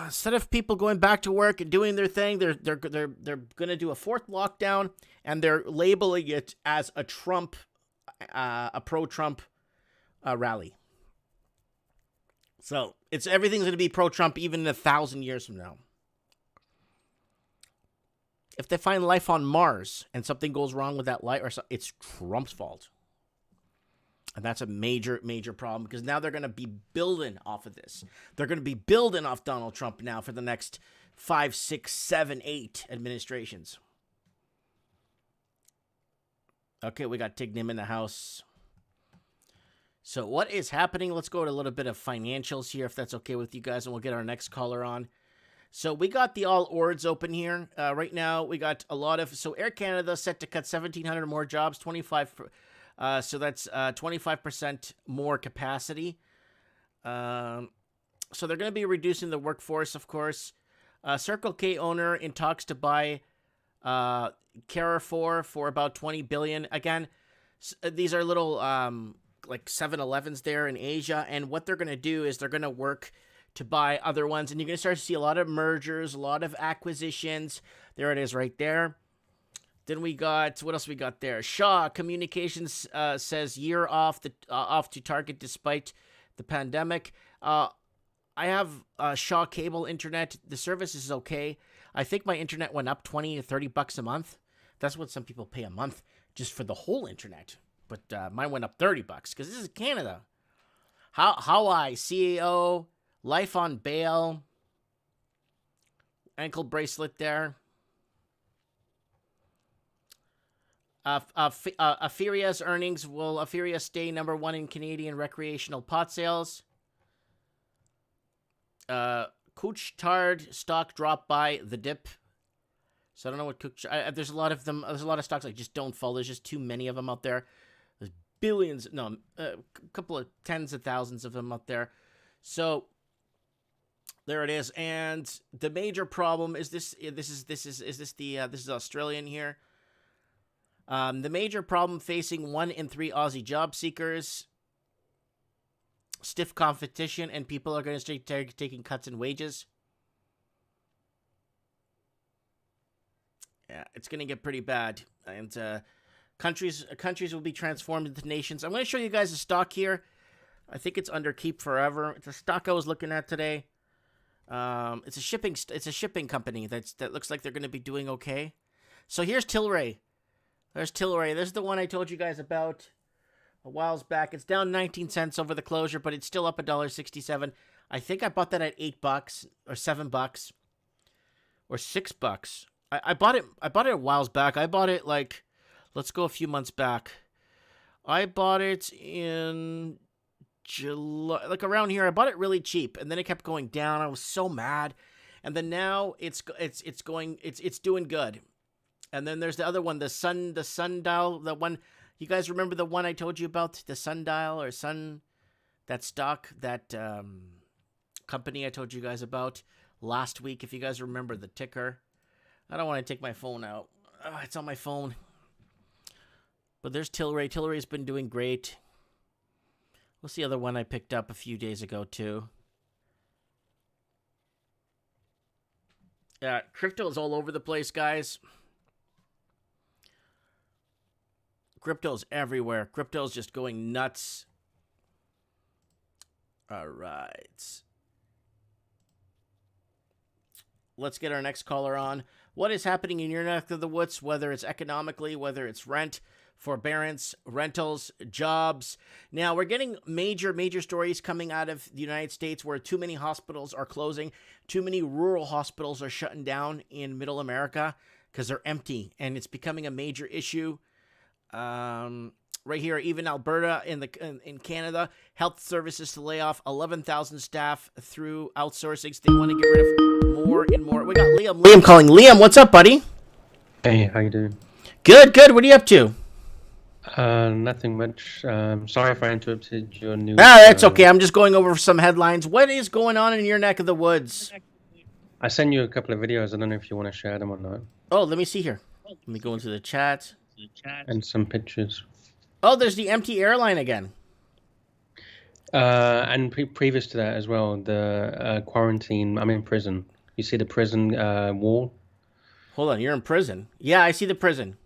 instead of people going back to work and doing their thing, they're going to do a 4th lockdown, and they're labeling it as a pro-Trump rally. So everything's going to be pro-Trump even in 1,000 years from now. If they find life on Mars and something goes wrong with that life, it's Trump's fault. And that's a major, major problem, because now they're going to be building off of this. They're going to be building off Donald Trump now for the next 5, 6, 7, 8 administrations. Okay, we got Tignim in the house. So what is happening? Let's go to a little bit of financials here, if that's okay with you guys, and we'll get our next caller on. So we got the all ords open here. Right now, we got a lot of... So Air Canada set to cut 1,700 more jobs, 25... so that's 25% more capacity. So they're going to be reducing the workforce, of course. Circle K owner in talks to buy Carrefour for about 20 billion. Again, these are little like 7-Elevens there in Asia, and what they're going to do is they're going to work to buy other ones, and you're going to start to see a lot of mergers, a lot of acquisitions. There it is right there. Then we got, what else we got there? Shaw Communications says year off to target despite the pandemic. I have Shaw cable internet. The service is okay. I think my internet went up $20 to $30 a month. That's what some people pay a month just for the whole internet. But mine went up $30 because this is Canada. Hawaii, CAO, Life on Bail, ankle bracelet there. Afiria's earnings. Will Afiria stay number one in Canadian recreational pot sales? Couche-Tard stock dropped by the dip. So I don't know what there's a lot of them. There's a lot of stocks I just don't follow. There's just too many of them out there. There's billions, no, a couple of tens of thousands of them out there. So there it is. And the major problem is this is Australian here. The major problem facing 1 in 3 Aussie job seekers, stiff competition, and people are going to start taking cuts in wages. Yeah, it's going to get pretty bad, and countries will be transformed into nations. I'm going to show you guys a stock here. I think it's under Keep Forever. It's a stock I was looking at today. It's a shipping company that looks like they're going to be doing okay. So here's Tilray. There's Tilray. This is the one I told you guys about a while back. It's down 19 cents over the closure, but it's still up $1.67. I think I bought that at $8 or $7 or $6. I bought it a while back. I bought it like, let's go a few months back. I bought it in July, like around here. I bought it really cheap, and then it kept going down. I was so mad, and then now it's doing good. And then there's the other one, the sundial, the one, you guys remember the one I told you about, the sundial or that stock, that company I told you guys about last week, if you guys remember the ticker. I don't want to take my phone out. It's on my phone. But there's Tilray. Tilray's been doing great. What's the other one I picked up a few days ago too? Yeah, crypto is all over the place, guys. Crypto's everywhere. Crypto's just going nuts. All right. Let's get our next caller on. What is happening in your neck of the woods, whether it's economically, whether it's rent, forbearance, rentals, jobs. Now, we're getting major stories coming out of the United States where too many hospitals are closing. Too many rural hospitals are shutting down in Middle America because they're empty, and it's becoming a major issue. Right here, even Alberta in Canada, health services to lay off 11,000 staff through outsourcing. So they want to get rid of more and more. We got Liam. Liam calling. Liam, what's up, buddy? Hey, how you doing? Good. What are you up to? Nothing much. Sorry if I interrupted your news. That's okay. I'm just going over some headlines. What is going on in your neck of the woods? I sent you a couple of videos. I don't know if you want to share them or not. Oh, let me see here. Let me go into the chat. And some pictures. Oh, there's the empty airline again. And previous to that as well, the quarantine. I'm in prison. You see the prison wall? Hold on, you're in prison. Yeah, I see the prison.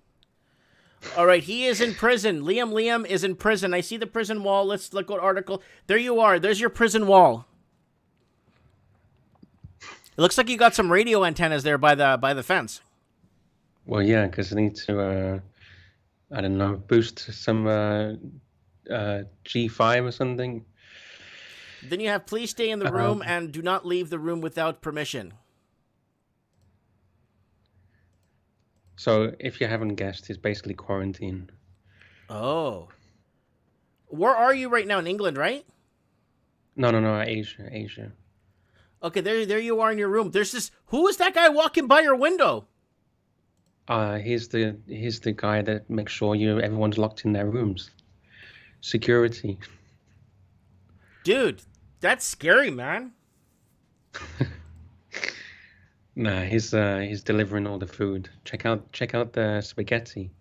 All right, he is in prison. Liam is in prison. I see the prison wall. Let's look what article. There you are. There's your prison wall. It looks like you got some radio antennas there by the fence. Well, yeah, because I need to, I don't know, boost some G5 or something. Then you have please stay in the room and do not leave the room without permission. So if you haven't guessed, it's basically quarantine. Oh. Where are you right now? In England, right? No, Asia. Okay, there you are in your room. There's this. Who is that guy walking by your window? He's the guy that makes sure everyone's locked in their rooms. Security. Dude, that's scary, man. Nah, he's delivering all the food. Check out the spaghetti.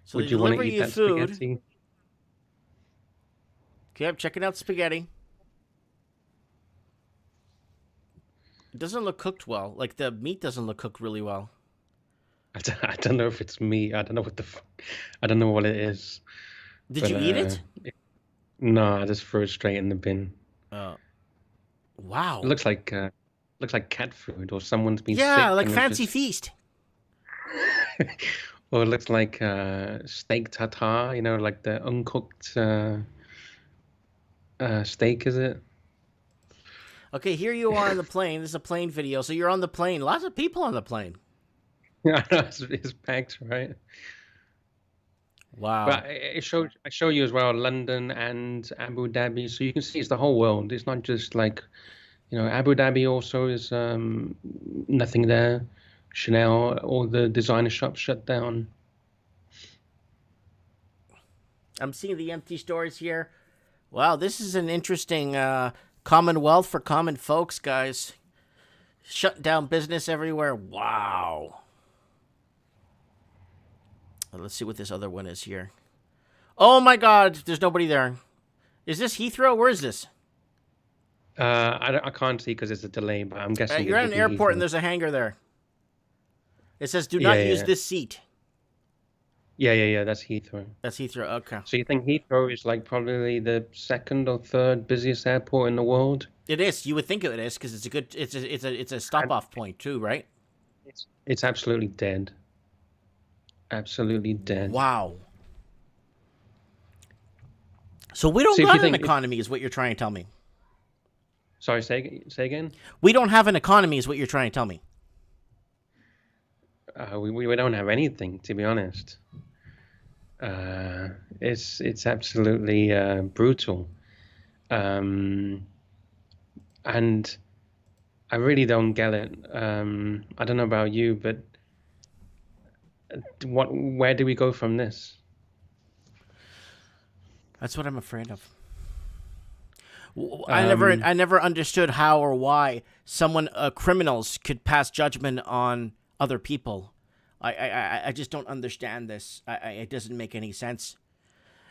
So Would they you want deliver to eat you that food. spaghetti? Okay, I'm checking out spaghetti. It doesn't look cooked well. Like the meat doesn't look cooked really well. I don't know if it's meat. I don't know I don't know what it is. Did But you eat it? no, I just threw it straight in the bin. Wow. It looks like cat food, or someone's been Yeah, sick like and they've fancy just feast. or it looks like steak tartare, like the uncooked steak, is it? Okay, here you are on the plane. This is a plane video. So you're on the plane. Lots of people on the plane. Yeah, it's packed, right? Wow. But I show you as well London and Abu Dhabi, so you can see it's the whole world. It's not just like, Abu Dhabi also is nothing there. Chanel, all the designer shops shut down. I'm seeing the empty stores here. Wow, this is an interesting Commonwealth for common folks, guys. Shut down business everywhere. Wow. Let's see what this other one is here. Oh my God, there's nobody there. Is this Heathrow? Where is this? I can't see because it's a delay, but I'm guessing You're it at would an be airport and Heathrow. there's a hangar there. It says, do not Yeah, use yeah. this seat. Yeah, that's Heathrow. That's Heathrow. Okay. So you think Heathrow is like probably the second or third busiest airport in the world? It is. You would think it is because it's a stop off point too, right? It's absolutely dead. Absolutely dead. Wow. So we don't See, if got you an think economy, is what you're trying to tell me. Sorry, say again. We don't have an economy, is what you're trying to tell me. We don't have anything, to be honest. It's absolutely brutal, and I really don't get it. I don't know about you, but where do we go from this? That's what I'm afraid of. I never understood how or why criminals could pass judgment on other people. I just don't understand this. It doesn't make any sense.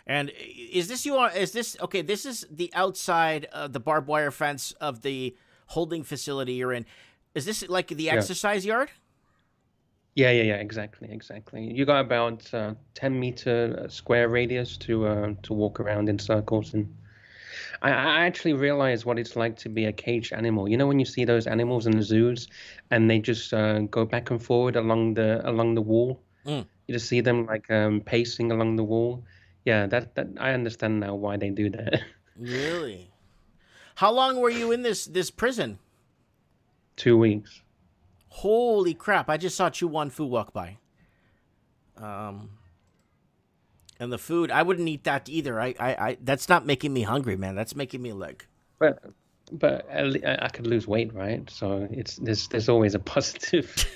And is this okay? This is the outside of the barbed wire fence of the holding facility you're in. Is this like the exercise yard? Yeah, exactly. You got about 10-meter square radius to walk around in circles, and I actually realize what it's like to be a caged animal. You know when you see those animals in the zoos, and they just go back and forward along the wall. You just see them like pacing along the wall. Yeah, that I understand now why they do that. Really? How long were you in this prison? 2 weeks. Holy crap! I just saw Chu Wan Fu walk by. And the food, I wouldn't eat that either. I that's not making me hungry, man. That's making me like. But I could lose weight, right? So there's always a positive.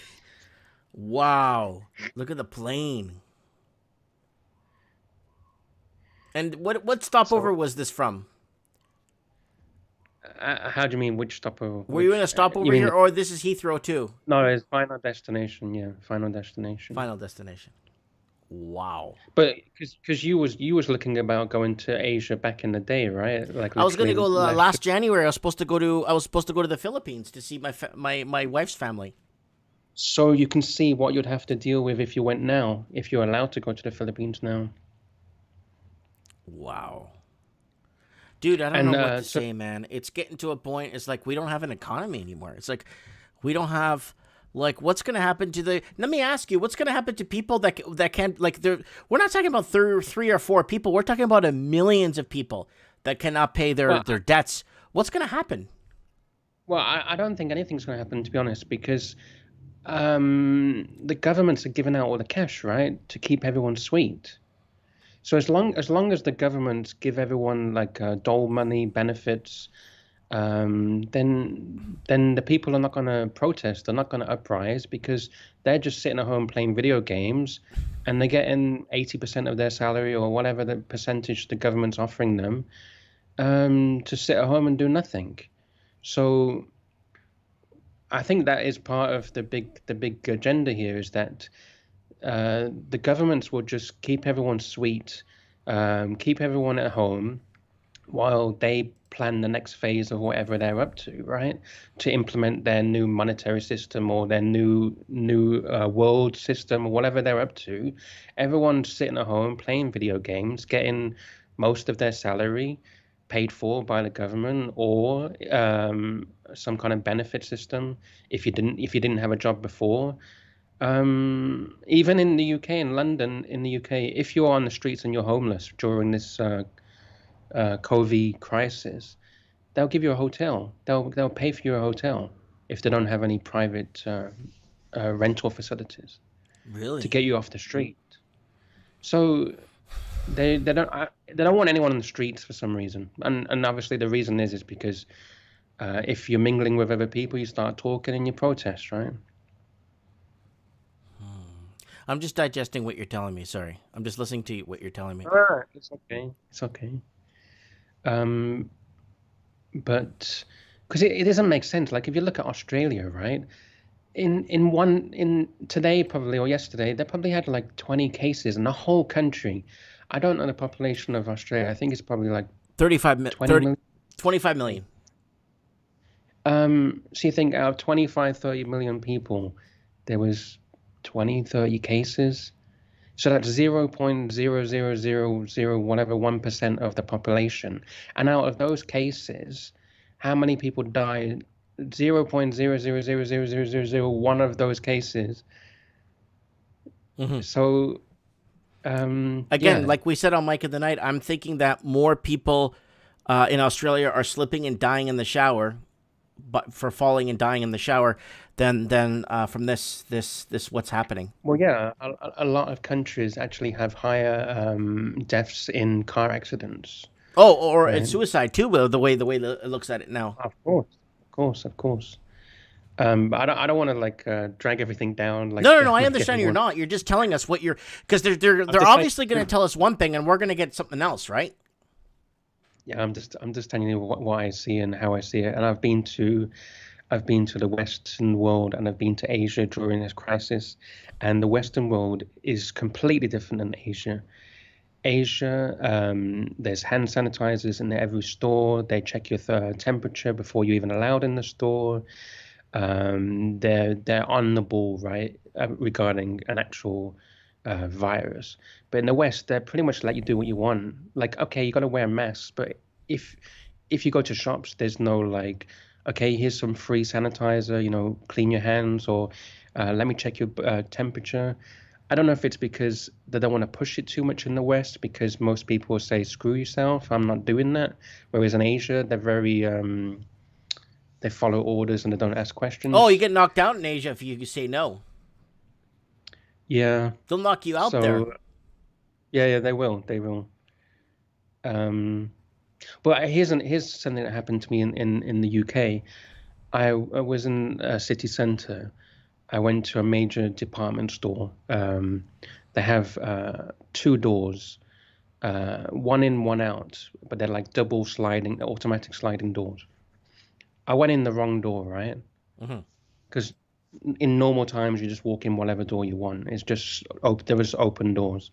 Wow! Look at the plane. And what stopover was this from? How do you mean which stopover? Were you in a stopover here, or this is Heathrow too? No, it's final destination. Yeah, final destination. Final destination. Wow. But because you was looking about going to Asia back in the day, right? Like I was going to go literally last January. I was supposed to go to the Philippines to see my wife's family. So you can see what you'd have to deal with if you went now, if you're allowed to go to the Philippines now. Wow. Dude, I don't know what to say, man. It's getting to a point, it's like we don't have an economy anymore. It's like we don't have, like, what's going to happen to let me ask you, what's going to happen to people that can't, like, we're not talking about three or four people. We're talking about millions of people that cannot pay their debts. What's going to happen? Well, I don't think anything's going to happen, to be honest, because the governments are giving out all the cash, right, to keep everyone sweet. So as long as the governments give everyone like dole money benefits, then the people are not going to protest. They're not going to uprise because they're just sitting at home playing video games, and they're getting 80% of their salary or whatever the percentage the government's offering them to sit at home and do nothing. So I think that is part of the big agenda here, is that the governments will just keep everyone sweet, keep everyone at home while they plan the next phase of whatever they're up to, right? To implement their new monetary system or their new world system or whatever they're up to. Everyone's sitting at home playing video games, getting most of their salary paid for by the government, or some kind of benefit system if you didn't have a job before. Even in the UK, in London, in the UK, if you're on the streets and you're homeless during this COVID crisis, they'll give you a hotel. They'll pay for you a hotel if they don't have any private rental facilities Really? to get you off the street. So they don't want anyone on the streets for some reason, and obviously the reason is because if you're mingling with other people, you start talking and you protest, right? I'm just digesting what you're telling me. Sorry, I'm just listening to what you're telling me. It's okay. It's okay. But because it doesn't make sense. Like if you look at Australia, right? In today probably or yesterday, they probably had like 20 cases in the whole country. I don't know the population of Australia. I think it's probably like 25 million. 25 million. So you think out of 25, 30 million people, there was 20, 30 cases. So that's 0.0000 whatever 1% of the population. And out of those cases, how many people died? 0.000001 of those cases. Mm-hmm. So again, like we said on Mike of the Night, I'm thinking that more people in Australia are slipping and dying in the shower, but for falling and dying in the shower, than from this what's happening. Well, yeah, a lot of countries actually have higher deaths in car accidents. Oh, or in suicide too. The way it looks at it now. Of course. But I don't want to like drag everything down. Like, no. I understand you're not. You're just telling us what you're, because they're obviously going to tell us one thing and we're going to get something else, right? Yeah, I'm just telling you what I see and how I see it. And I've been to the Western world and I've been to Asia during this crisis, and the Western world is completely different than Asia. Asia, there's hand sanitizers in every store. They check your temperature before you're even allowed in the store. They're on the ball, right, regarding an actual virus. But in the West, they pretty much let you do what you want. Like, okay, you got to wear a mask, but if you go to shops, there's no like, okay, here's some free sanitizer, clean your hands, or let me check your temperature. I don't know if it's because they don't want to push it too much in the West, because most people say, screw yourself, I'm not doing that. Whereas in Asia, they're very, they follow orders and they don't ask questions. Oh, you get knocked out in Asia if you say no. Yeah. They'll knock you out there. Yeah, they will. But here's something that happened to me in the UK. I was in a city centre. I went to a major department store. They have 2 doors, one in, one out, but they're like double sliding, automatic sliding doors. I went in the wrong door, right? Because in normal times, you just walk in whatever door you want. It's just there was open doors.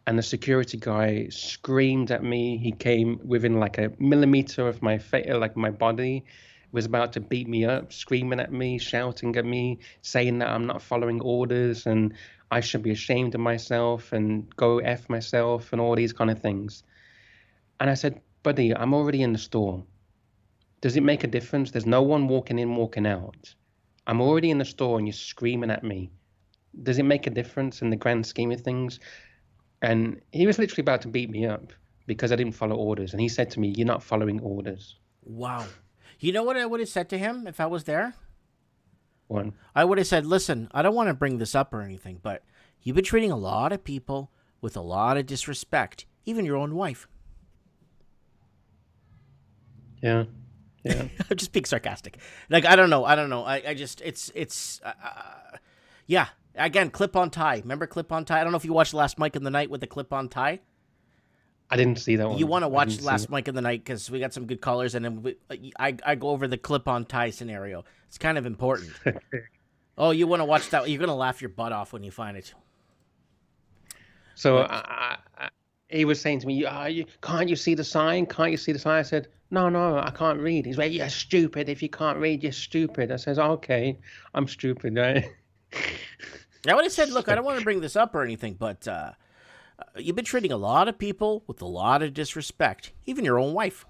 And the security guy screamed at me. He came within like a millimeter of my face, like my body, was about to beat me up, screaming at me, shouting at me, saying that I'm not following orders and I should be ashamed of myself and go F myself and all these kind of things. And I said, buddy, I'm already in the store. Does it make a difference? There's no one walking in, walking out. I'm already in the store and you're screaming at me. Does it make a difference in the grand scheme of things? And he was literally about to beat me up because I didn't follow orders. And he said to me, you're not following orders. Wow. You know what I would have said to him if I was there? What? I would have said, listen, I don't want to bring this up or anything, but you've been treating a lot of people with a lot of disrespect, even your own wife. Yeah. I'm just being sarcastic. Like, I don't know. I just, yeah. Again, clip-on tie. Remember clip-on tie? I don't know if you watched last Mike in the Night with the clip-on tie. I didn't see that one. You want to I watch didn't see Last it. Mike of the Night because we got some good callers, and then I go over the clip-on tie scenario. It's kind of important. Oh, you want to watch that? You're gonna laugh your butt off when you find it. So But- he was saying to me, can't you see the sign? Can't you see the sign? I said, no, I can't read. He's like, you're stupid. If you can't read, you're stupid. I says, okay, I'm stupid, right? I would have said, look, I don't want to bring this up or anything, but you've been treating a lot of people with a lot of disrespect, even your own wife.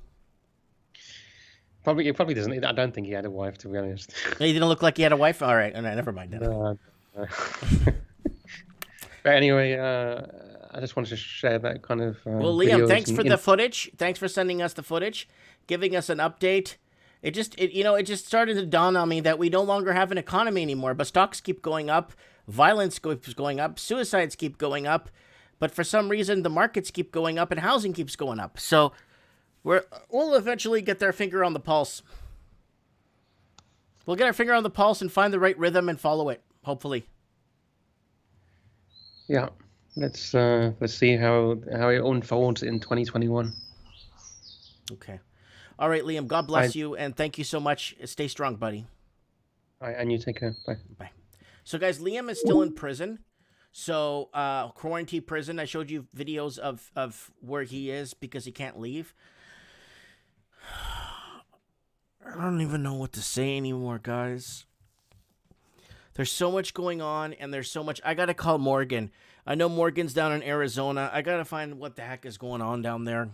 He probably doesn't. I don't think he had a wife, to be honest. He didn't look like he had a wife? All right, never mind that. No. But anyway, I just wanted to share that kind of. Well, Liam, videos thanks for and- the footage. Thanks for sending us the footage, giving us an update. It just started to dawn on me that we no longer have an economy anymore, but stocks keep going up, violence keeps going up, suicides keep going up, but for some reason the markets keep going up and housing keeps going up. So we'll eventually get our finger on the pulse. We'll get our finger on the pulse and find the right rhythm and follow it, hopefully. Yeah, let's see how it unfolds in 2021. Okay. All right, Liam, God bless you, and thank you so much. Stay strong, buddy. All right, and you take care. Bye. Bye. So, guys, Liam is still in prison. So, quarantine prison. I showed you videos of where he is because he can't leave. I don't even know what to say anymore, guys. There's so much going on, and there's so much. I got to call Morgan. I know Morgan's down in Arizona. I got to find what the heck is going on down there.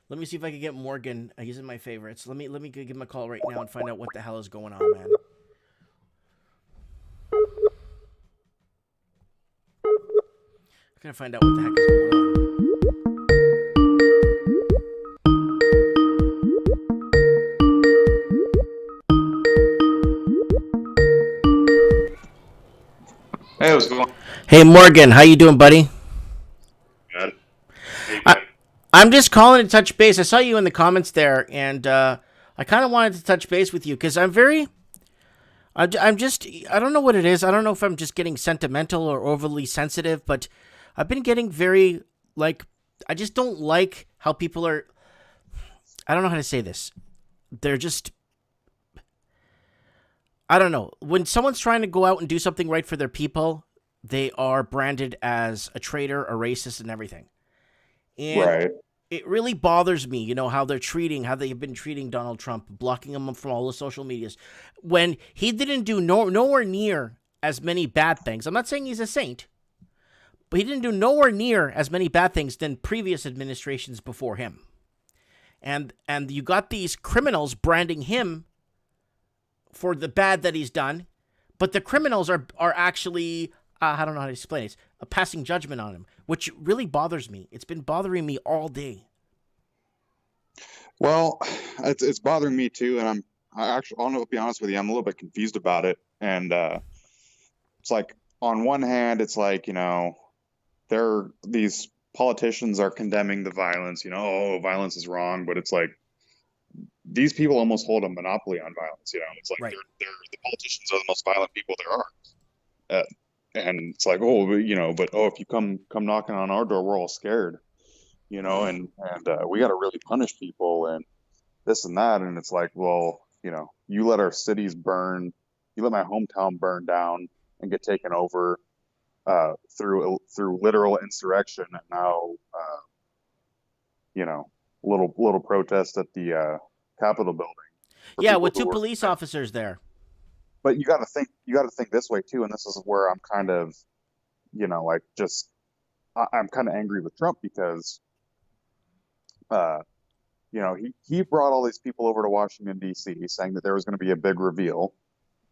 Let me see if I can get Morgan. He's in my favorites. Let me give him a call right now and find out what the hell is going on, man. I gotta find out what the heck is going on. Hey, what's going on? Hey, Morgan, how you doing, buddy? Good. I'm just calling to touch base. I saw you in the comments there, and I kind of wanted to touch base with you because I'm just, I don't know what it is. I don't know if I'm just getting sentimental or overly sensitive, but I've been getting very, I just don't like how people are, I don't know how to say this. They're just, I don't know. When someone's trying to go out and do something right for their people, they are branded as a traitor, a racist, and everything. And Right. it really bothers me, how they've been treating Donald Trump, blocking him from all the social medias, when he didn't do nowhere near as many bad things. I'm not saying he's a saint, but he didn't do nowhere near as many bad things than previous administrations before him. And you got these criminals branding him for the bad that he's done, but the criminals are actually, I don't know how to explain it, passing judgment on him, which really bothers me. It's been bothering me all day. Well, it's bothering me too, and I'll be honest with you, I'm a little bit confused about it. And it's like on one hand, it's like these politicians are condemning the violence. Oh, violence is wrong, but it's like these people almost hold a monopoly on violence. It's like Right. they're the politicians are the most violent people there are. And it's like, but if you come knocking on our door, we're all scared, and we got to really punish people and this and that. And it's like, well, you let our cities burn, you let my hometown burn down and get taken over through literal insurrection, and now little protest at the Capitol building. Yeah, people with who two were- police officers there. But you got to think this way too, and this is where I'm kind of, I'm kind of angry with Trump because, he brought all these people over to Washington D.C. saying that there was going to be a big reveal,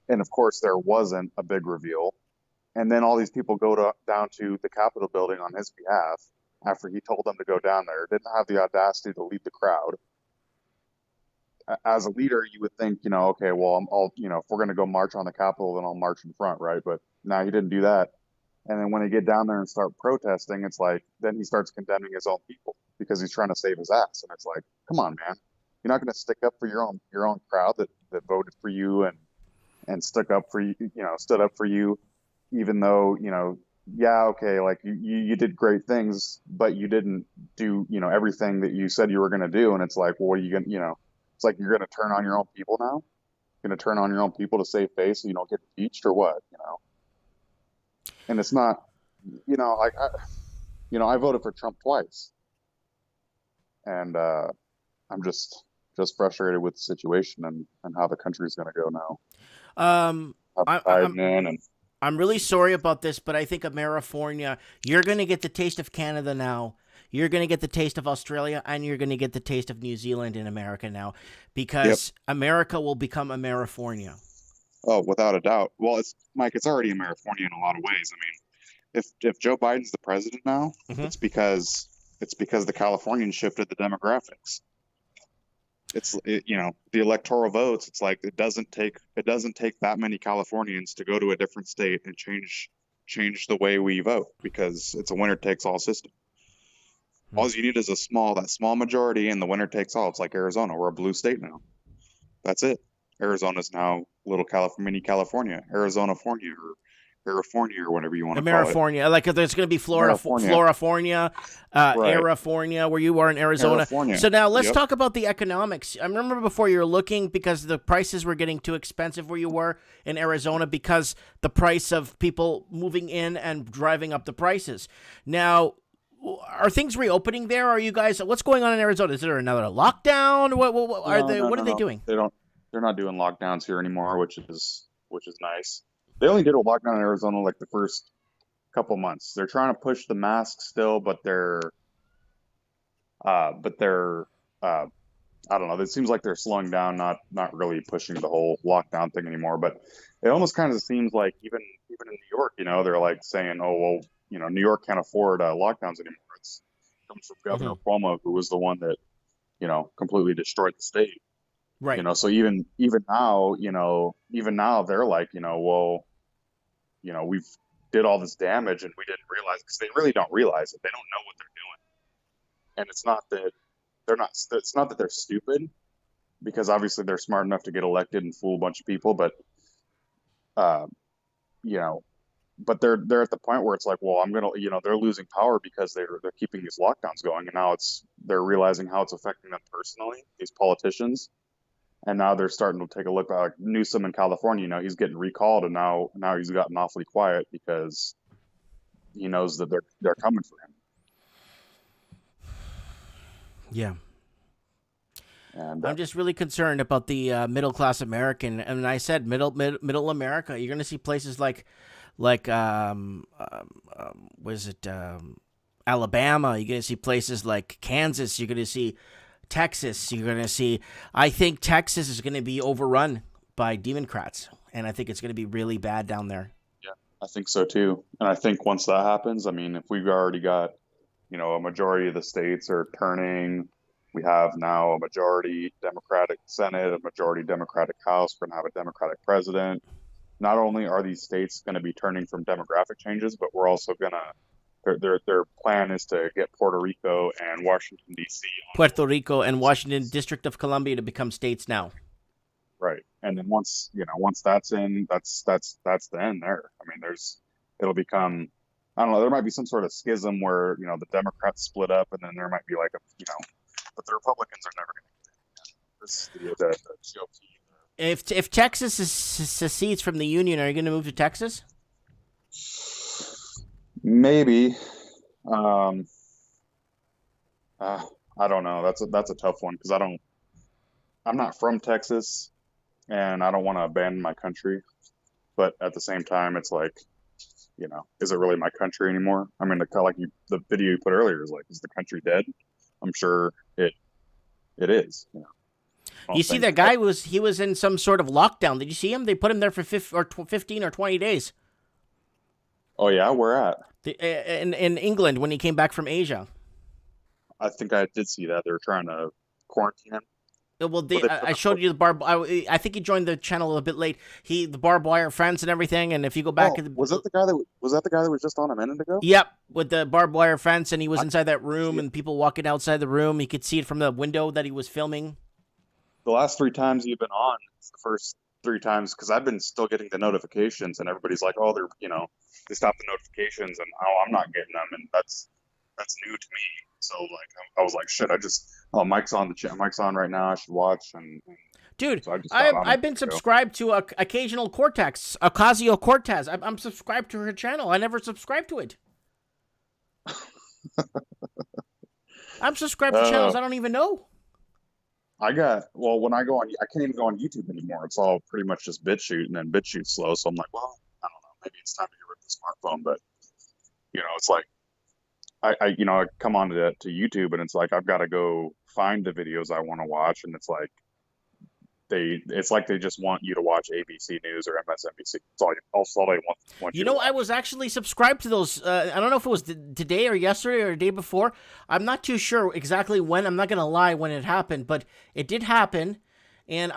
and of course there wasn't a big reveal, and then all these people go down to the Capitol building on his behalf after he told them to go down there, didn't have the audacity to lead the crowd. As a leader, you would think, okay, well, if we're going to go march on the Capitol, then I'll march in front, right? But now he didn't do that. And then when they get down there and start protesting, it's like, then he starts condemning his own people because he's trying to save his ass. And it's like, come on, man, you're not going to stick up for your own crowd that voted for you and stood up for you, even though, yeah, okay, like you did great things, but you didn't do, everything that you said you were going to do. And it's like, well, what are you going to, it's like you're going to turn on your own people now? Going to turn on your own people to save face so you don't get impeached or what? And it's not, I voted for Trump twice, and I'm just frustrated with the situation and how the country's going to go now. I'm really sorry about this, but I think Amerifornia, you're going to get the taste of Canada now. You're going to get the taste of Australia, and you're going to get the taste of New Zealand in America now, because America will become Amerifornia. Oh, without a doubt. Well, Mike, it's already Amerifornia in a lot of ways. I mean, if Joe Biden's the president now, it's because the Californians shifted the demographics. The electoral votes. It's like it doesn't take that many Californians to go to a different state and change the way we vote, because it's a winner takes all system. All you need is that small majority, and the winner takes all. It's like Arizona. We're a blue state now. That's it. Arizona's now little mini California, Arizona-fornia, or California, or whatever you want to call it. Amerifornia, like there's going to be Florifornia, Arifornia, where you are in Arizona. Arifornia. So now let's talk about the economics. I remember before you were looking because the prices were getting too expensive where you were in Arizona because the price of people moving in and driving up the prices. Now, are things reopening there? Are you guys? What's going on in Arizona? Is there another lockdown? What are they doing? They're not doing lockdowns here anymore, which is nice. They only did a lockdown in Arizona like the first couple months. They're trying to push the masks still, but they're I don't know. It seems like they're slowing down, not really pushing the whole lockdown thing anymore. But it almost kind of seems like even in New York, they're like saying, oh well, New York can't afford lockdowns anymore. It comes from Governor Cuomo, who was the one that completely destroyed the state. Right. So even now, they're like, well, we've did all this damage and we didn't realize, because they really don't realize it. They don't know what they're doing. And it's not that they're stupid, because obviously they're smart enough to get elected and fool a bunch of people, but but they're at the point where it's like, well, they're losing power because they're keeping these lockdowns going, and now they're realizing how it's affecting them personally, these politicians. And now they're starting to take a look at, like, Newsom in California. He's getting recalled, and now he's gotten awfully quiet because he knows that they're coming for him. Yeah. And I'm just really concerned about the middle class American, and I said middle America. You're going to see places like Alabama. You're going to see places like Kansas. You're going to see Texas. You're going to see, I think Texas is going to be overrun by Democrats, and I think it's going to be really bad down there. Yeah, I think so too. And I think once that happens, I mean, if we've already got, a majority of the states are turning, we have now a majority Democratic Senate, a majority Democratic House, we're going to have a Democratic president. Not only are these states going to be turning from demographic changes, but we're also going to, their plan is to get Puerto Rico and Washington, D.C. Puerto Rico and Washington District of Columbia to become states now. Right. And then once that's in, that's the end there. I mean, it'll become, I don't know, there might be some sort of schism where, the Democrats split up, and then there might be like but the Republicans are never going to get it. The GOP. If Texas secedes from the Union, are you going to move to Texas? Maybe. I don't know. That's a tough one, because I'm not from Texas, and I don't want to abandon my country. But at the same time, it's like, is it really my country anymore? I mean, the video you put earlier is like, is the country dead? I'm sure it is. You see that guy he was in some sort of lockdown. Did you see him? They put him there for 15 or 20 days. Oh yeah, where at? In England, when he came back from Asia. I think I did see that. They were trying to quarantine him. Well, I showed you the I think he joined the channel a bit late. The barbed wire fence and everything. And if you go back, was that the guy that was just on a minute ago? Yep, with the barbed wire fence, and he was inside that room, and people walking outside the room. He could see it from the window that he was filming. The last 3 times you've been on, it's the 3 times because I've been still getting the notifications, and everybody's like, "Oh, they're they stopped the notifications," and I'm not getting them, and that's new to me. So like I was like, "Shit!" Mike's on Mike's on right now. I should watch and Dude, so I just thought, I've been subscribed to Occasional Cortex, Ocasio Cortez. I'm subscribed to her channel. I never subscribed to it. I'm subscribed to channels I don't even know. when I go on, I can't even go on YouTube anymore. It's all pretty much just BitChute, and then BitChute's slow. So I'm like, well, I don't know. Maybe it's time to get rid of the smartphone. But it's like I come on to YouTube, and it's like I've got to go find the videos I want to watch, and it's like they just want you to watch ABC News or MSNBC. That's all they want you to watch. I was actually subscribed to those. I don't know if it was today or yesterday or the day before. I'm not too sure exactly when. I'm not going to lie when it happened, but it did happen. And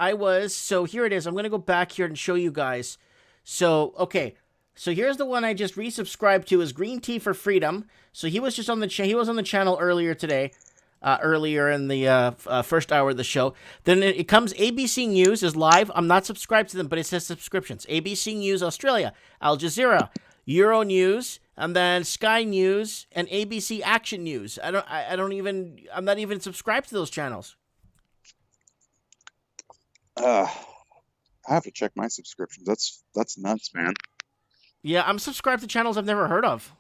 so here it is. I'm going to go back here and show you guys. So, okay. So here's the one I just resubscribed to is Green Tea for Freedom. So he was just on he was on the channel earlier today. Earlier in the first hour of the show. Then it comes ABC News is live. I'm not subscribed to them, but it says subscriptions. ABC News Australia, Al Jazeera, Euro News, and then Sky News and ABC Action News. I'm not even subscribed to those channels. I have to check my subscriptions. That's nuts, man. Yeah, I'm subscribed to channels I've never heard of.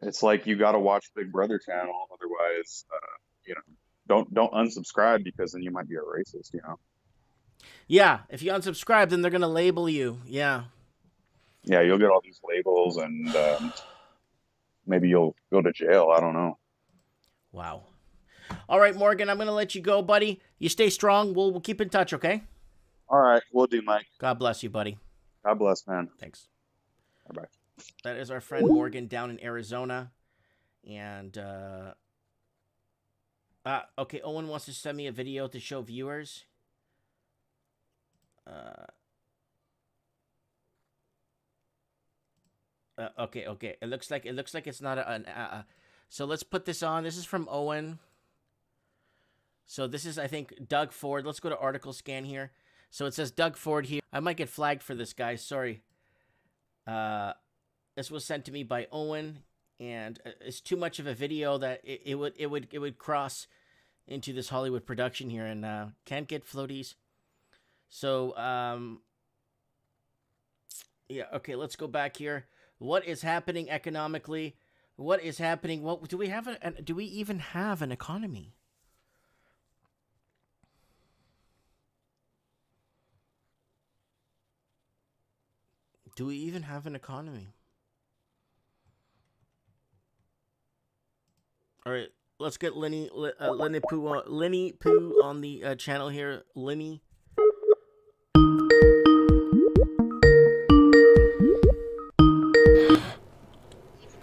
It's like you got to watch Big Brother channel, otherwise, don't unsubscribe because then you might be a racist. Yeah, if you unsubscribe, then they're gonna label you. Yeah. Yeah, you'll get all these labels, and maybe you'll go to jail. I don't know. Wow. All right, Morgan, I'm gonna let you go, buddy. You stay strong. We'll keep in touch, okay? All right, we'll do, Mike. God bless you, buddy. God bless, man. Thanks. Bye-bye. That is our friend Morgan down in Arizona. And, okay, Owen wants to send me a video to show viewers. Okay. It looks like it's not so let's put this on. This is from Owen. So this is, I think, Doug Ford. Let's go to article scan here. So it says Doug Ford here. I might get flagged for this, guys. Sorry. This was sent to me by Owen, and it's too much of a video that it would cross into this Hollywood production here, and can't get floaties. So yeah, okay, let's go back here. What is happening economically? What is happening? What do we have? Do we even have an economy? Do we even have an economy? All right, let's get Lenny Poo on the channel here. Lenny.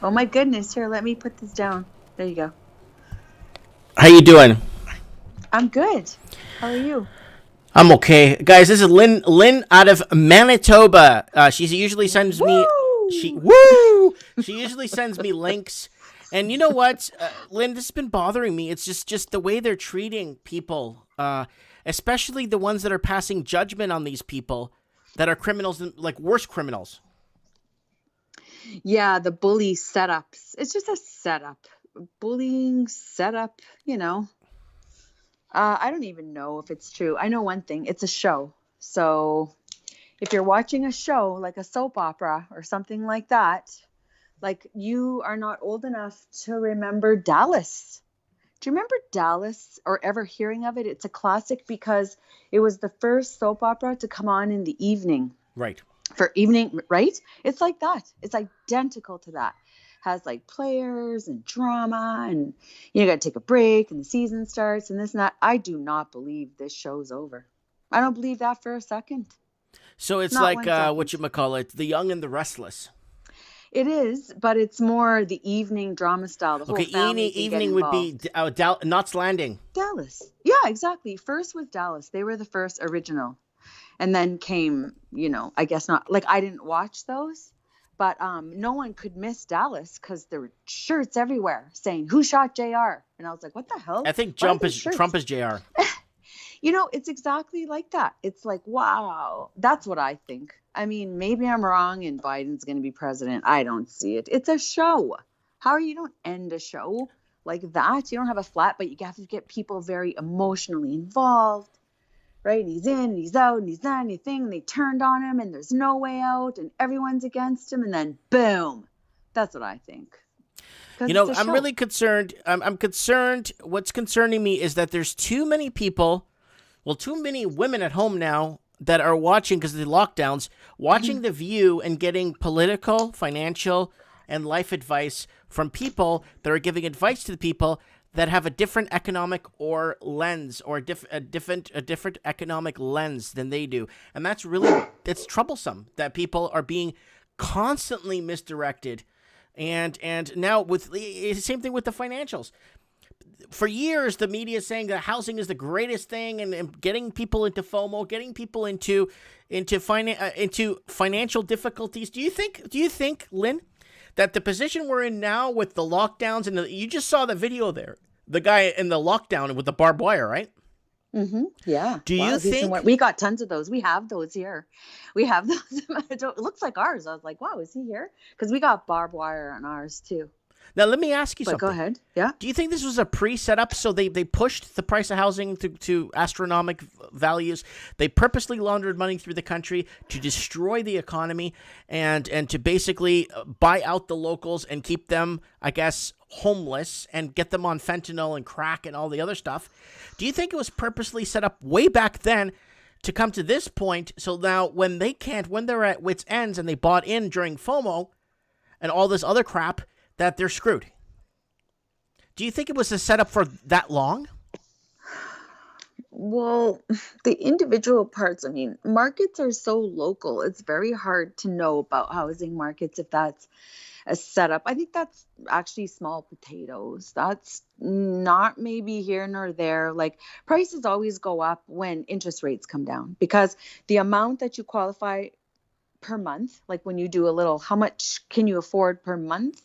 Oh my goodness! Here, let me put this down. There you go. How you doing? I'm good. How are you? I'm okay, guys. This is Lynn out of Manitoba. She usually sends me. She usually sends me links. And you know what, Lynn, this has been bothering me. It's just the way they're treating people, especially the ones that are passing judgment on these people that are criminals, like worse criminals. Yeah, the bully setups. It's just a setup. Bullying setup, I don't even know if it's true. I know one thing. It's a show. So if you're watching a show like a soap opera or something like that, like you are not old enough to remember Dallas. Do you remember Dallas or ever hearing of it? It's a classic because it was the first soap opera to come on in the evening. Right. For evening, right? It's like that. It's identical to that. Has like players and drama and you got to take a break and the season starts and this and that. I do not believe this show's over. I don't believe that for a second. So it's not like whatchamacallit, The Young and the Restless. It is, but it's more the evening drama style. The whole family evening would be Knots Landing. Dallas. Yeah, exactly. First was Dallas. They were the first original. And then came, I guess not, like I didn't watch those, but no one could miss Dallas because there were shirts everywhere saying, "Who shot JR?" And I was like, what the hell? I think Trump is JR. It's exactly like that. It's like, wow, that's what I think. I mean, maybe I'm wrong and Biden's going to be president. I don't see it. It's a show. How are you don't end a show like that? You don't have a flat, but you have to get people very emotionally involved, right? And he's in and he's out and he's not anything. And they turned on him and there's no way out and everyone's against him. And then boom. That's what I think. I'm really concerned. I'm concerned. What's concerning me is that there's too many people, too many women at home now that are watching because of the lockdowns, watching The View and getting political, financial, and life advice from people that are giving advice to the people that have a different economic or lens or a different economic lens than they do. And that's really, it's troublesome that people are being constantly misdirected. And now with the same thing with the financials. For years, the media is saying that housing is the greatest thing, and getting people into FOMO, getting people into financial difficulties. Do you think, Lynn, that the position we're in now with the lockdowns and you just saw the video there, the guy in the lockdown with the barbed wire, right? Mm-hmm. Yeah. Do you think we got tons of those? We have those here. We have those. It looks like ours. I was like, wow, is he here? Because we got barbed wire on ours too. Now, let me ask you something. Go ahead. Yeah. Do you think this was a pre-setup? So they pushed the price of housing to astronomical values. They purposely laundered money through the country to destroy the economy and to basically buy out the locals and keep them, I guess, homeless and get them on fentanyl and crack and all the other stuff. Do you think it was purposely set up way back then to come to this point? So now when they're at wit's ends and they bought in during FOMO and all this other crap, that they're screwed. Do you think it was a setup for that long? Well, the individual parts, I mean, markets are so local. It's very hard to know about housing markets if that's a setup. I think that's actually small potatoes. That's not maybe here nor there. Like, prices always go up when interest rates come down because the amount that you qualify per month, like when you do a little, how much can you afford per month?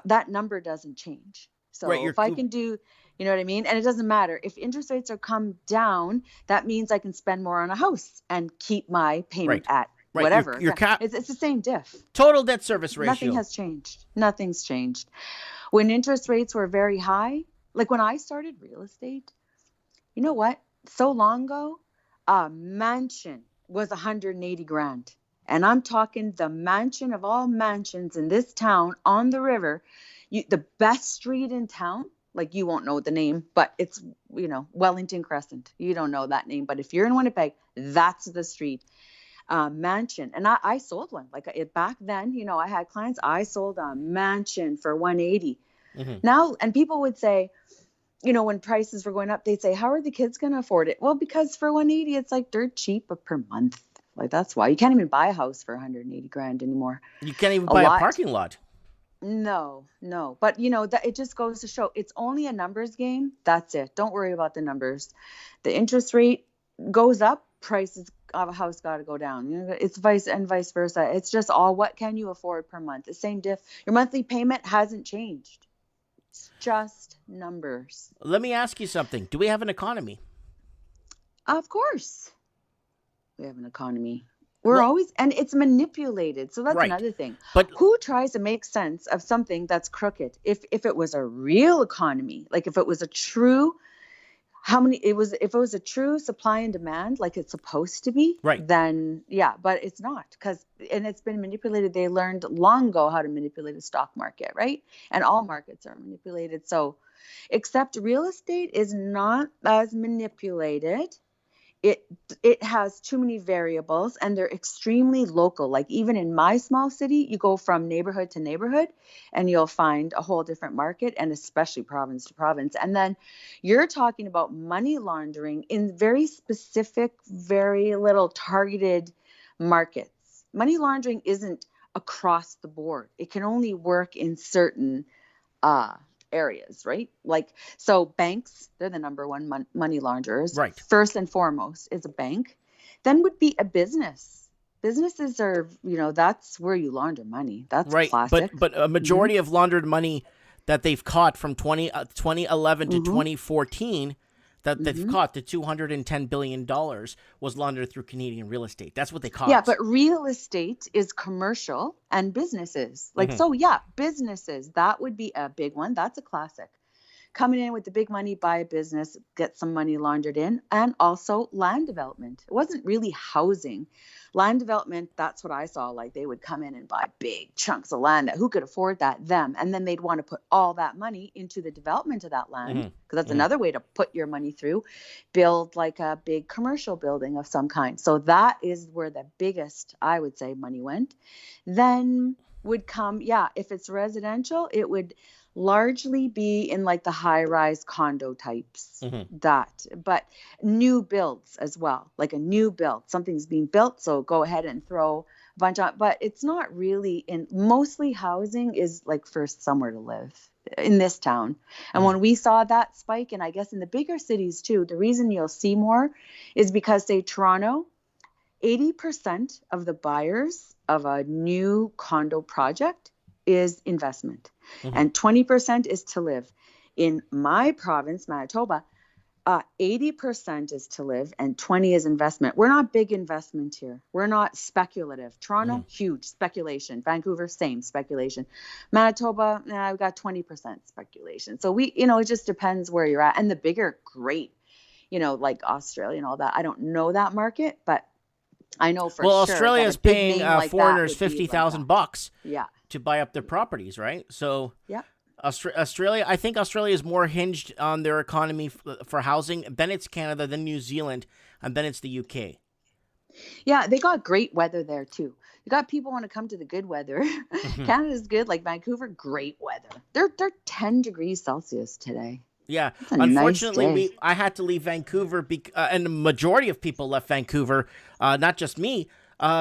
That number doesn't change. So right, if I can do, you know what I mean? And it doesn't matter. If interest rates are come down, that means I can spend more on a house and keep my payment at whatever. It's the same diff. Total debt service ratio. Nothing has changed. Nothing's changed. When interest rates were very high, like when I started real estate, you know what? So long ago, a mansion was 180 grand. And I'm talking the mansion of all mansions in this town on the river, the best street in town. Like, you won't know the name, but it's, Wellington Crescent. You don't know that name, but if you're in Winnipeg, that's the street. Mansion. And I sold one. Like, back then, I had clients. I sold a mansion for 180. Mm-hmm. Now, and people would say, when prices were going up, they'd say, how are the kids going to afford it? Well, because for 180, it's like dirt cheap per month. Like, that's why you can't even buy a house for 180 grand anymore. You can't even buy a parking lot. No. But that it just goes to show it's only a numbers game. That's it. Don't worry about the numbers. The interest rate goes up, prices of a house got to go down. It's vice versa. It's just all what can you afford per month. The same diff. Your monthly payment hasn't changed. It's just numbers. Let me ask you something. Do we have an economy? Of course. We have an economy. We're always, and it's manipulated. So that's another thing. But who tries to make sense of something that's crooked? If it was a real economy, like if it was a true, if it was a true supply and demand, like it's supposed to be, then yeah, but it's not and it's been manipulated. They learned long ago how to manipulate a stock market, right? And all markets are manipulated. So, except real estate is not as manipulated. It has too many variables and they're extremely local. Like even in my small city, you go from neighborhood to neighborhood and you'll find a whole different market, and especially province to province. And then you're talking about money laundering in very specific, very little targeted markets. Money laundering isn't across the board. It can only work in certain areas, right? Like, so banks, they're the number one money launderers. Right. First and foremost is a bank. Then would be a business. Businesses are, that's where you launder money. That's classic. But a majority of laundered money that they've caught from 2011 to 2014, that they've caught. The $210 billion was laundered through Canadian real estate. That's what they caught. Yeah, but real estate is commercial and businesses. Like, so yeah, businesses, that would be a big one. That's a classic. Coming in with the big money, buy a business, get some money laundered in, and also land development. It wasn't really housing. Land development, that's what I saw. Like, they would come in and buy big chunks of land. Who could afford that? Them. And then they'd want to put all that money into the development of that land, because that's another way to put your money through. Build like a big commercial building of some kind. So that is where the biggest, I would say, money went. Then would come, if it's residential, it would largely be in like the high-rise condo types, but new builds as well, like a new build, something's being built, so go ahead and throw a bunch on, but it's not really mostly housing is like for somewhere to live in this town. And when we saw that spike, and I guess in the bigger cities too, the reason you'll see more is because, say, Toronto, 80% of the buyers of a new condo project is investment. And 20% is to live. In my province, Manitoba, 80% is to live and 20 is investment. We're not big investment here. We're not speculative. Toronto, huge speculation. Vancouver, same speculation. Manitoba, we've got 20% speculation. So we, it just depends where you're at. And the bigger, great, like Australia and all that. I don't know that market, but I know for sure. Well, Australia's paying like foreigners $50,000 yeah. to buy up their properties, right? So yeah. Australia, I think Australia is more hinged on their economy for housing. Then it's Canada, then New Zealand, and then it's the UK. Yeah, they got great weather there too. You got people want to come to the good weather. Canada's good, like Vancouver, great weather. They're 10 degrees Celsius today. Yeah, unfortunately, nice I had to leave Vancouver, and the majority of people left Vancouver, not just me,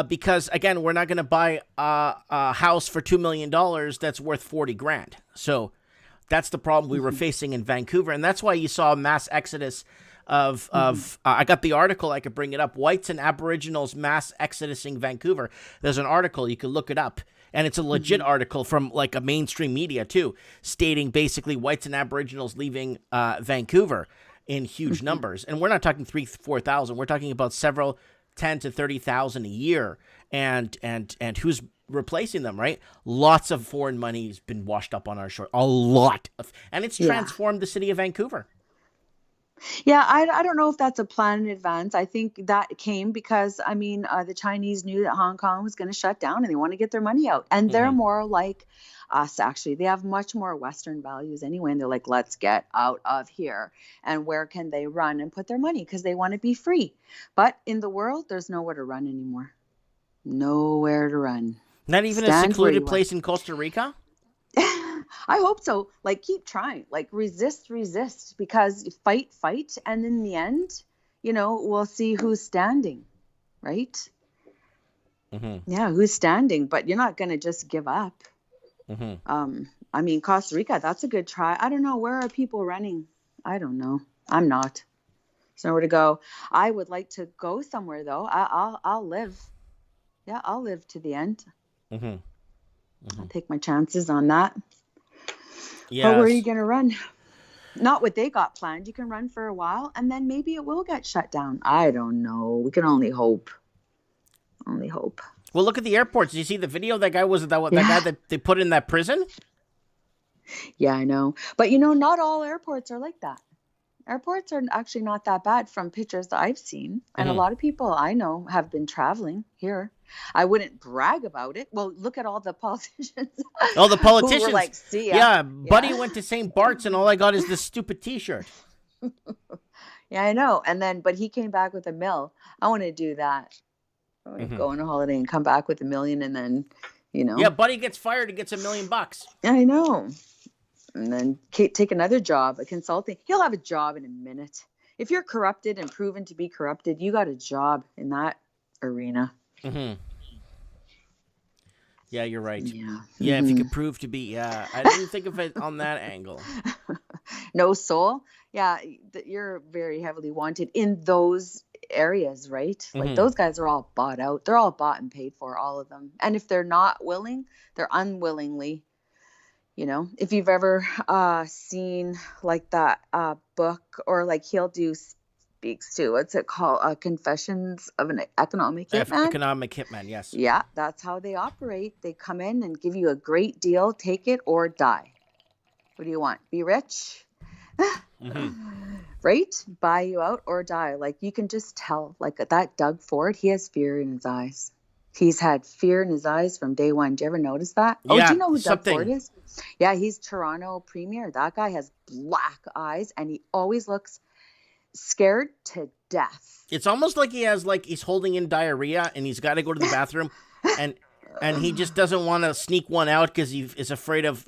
because, again, we're not going to buy a house for $2 million that's worth $40,000. So that's the problem we were facing in Vancouver, and that's why you saw a mass exodus of I got the article, I could bring it up, Whites and Aboriginals Mass Exodusing Vancouver. There's an article, you can look it up. And it's a legit article from like a mainstream media too, stating basically whites and Aboriginals leaving Vancouver in huge numbers. And we're not talking 3,000-4,000. We're talking about several 10 to 30,000 a year. And who's replacing them, right? Lots of foreign money has been washed up on our shore. A lot of, and it's transformed the city of Vancouver. Yeah, I don't know if that's a plan in advance. I think that came because, the Chinese knew that Hong Kong was going to shut down and they want to get their money out. And they're more like us, actually. They have much more Western values anyway. And they're like, let's get out of here. And where can they run and put their money? Because they want to be free. But in the world, there's nowhere to run anymore. Nowhere to run. Not even a secluded place in Costa Rica? I hope so. Like, keep trying. Like, resist, because fight, and in the end, we'll see who's standing, right? Yeah, who's standing, but you're not going to just give up. Costa Rica, that's a good try. I don't know. Where are people running? I don't know. I'm not. There's nowhere to go. I would like to go somewhere, though. I'll live. Yeah, I'll live to the end. I'll take my chances on that. Yes. But where are you going to run? Not what they got planned. You can run for a while, and then maybe it will get shut down. I don't know. We can only hope. Only hope. Well, look at the airports. Did you see the video? That guy that guy that they put in that prison? Yeah, I know. But, not all airports are like that. Airports are actually not that bad from pictures that I've seen. And a lot of people I know have been traveling here. I wouldn't brag about it. Well, look at all the politicians. Oh, the politicians. Who were like, see ya. Yeah, Buddy went to St. Bart's and all I got is this stupid T-shirt. Yeah, I know. But he came back with $1 million. I want to do that. I want to go on a holiday and come back with $1 million and then, Yeah, Buddy gets fired and gets $1 million. I know. And then take another job, a consulting. He'll have a job in a minute. If you're corrupted and proven to be corrupted, you got a job in that arena. Yeah, you're right. Yeah, if you could prove to be. Yeah, I didn't think of it on that angle. No soul. Yeah, you're very heavily wanted in those areas, right? Like those guys are all bought out. They're all bought and paid for, all of them. And if they're not willing, they're unwillingly, If you've ever seen like that book, or like he'll do speaks to, what's it called? Confessions of an Economic Hitman. Economic Hitman, yes. Yeah, that's how they operate. They come in and give you a great deal, take it or die. What do you want? Be rich? Right? Buy you out or die. Like, you can just tell, like that Doug Ford, he has fear in his eyes. He's had fear in his eyes from day one. Do you ever notice that? Yeah, oh, do you know who Doug Ford is? Yeah, he's Toronto Premier. That guy has black eyes and he always looks scared to death. It's almost like he's holding in diarrhea and he's got to go to the bathroom and he just doesn't want to sneak one out because he is afraid of,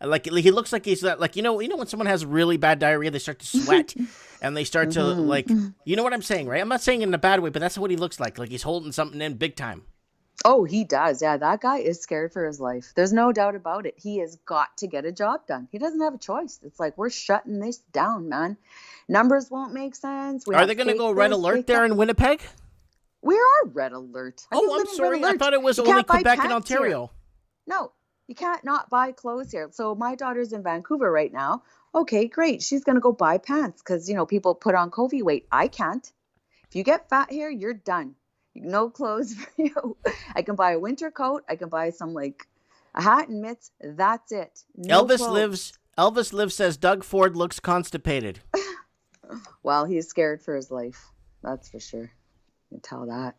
like he looks like he's like, when someone has really bad diarrhea, they start to sweat and they start to like, you know what I'm saying, right? I'm not saying it in a bad way, but that's what he looks like he's holding something in big time. Oh, he does. Yeah, that guy is scared for his life. There's no doubt about it. He has got to get a job done. He doesn't have a choice. It's like, we're shutting this down, man. Numbers won't make sense. Are they going to go red alert there in Winnipeg? We are red alert. I'm sorry. I thought it was only Quebec and Ontario. Here. No, you can't not buy clothes here. So my daughter's in Vancouver right now. Okay, great. She's going to go buy pants because, people put on COVID weight. I can't. If you get fat here, you're done. No clothes for you. I can buy a winter coat. I can buy some a hat and mitts. That's it. No Elvis lives says Doug Ford looks constipated. Well, he's scared for his life. That's for sure. You can tell that.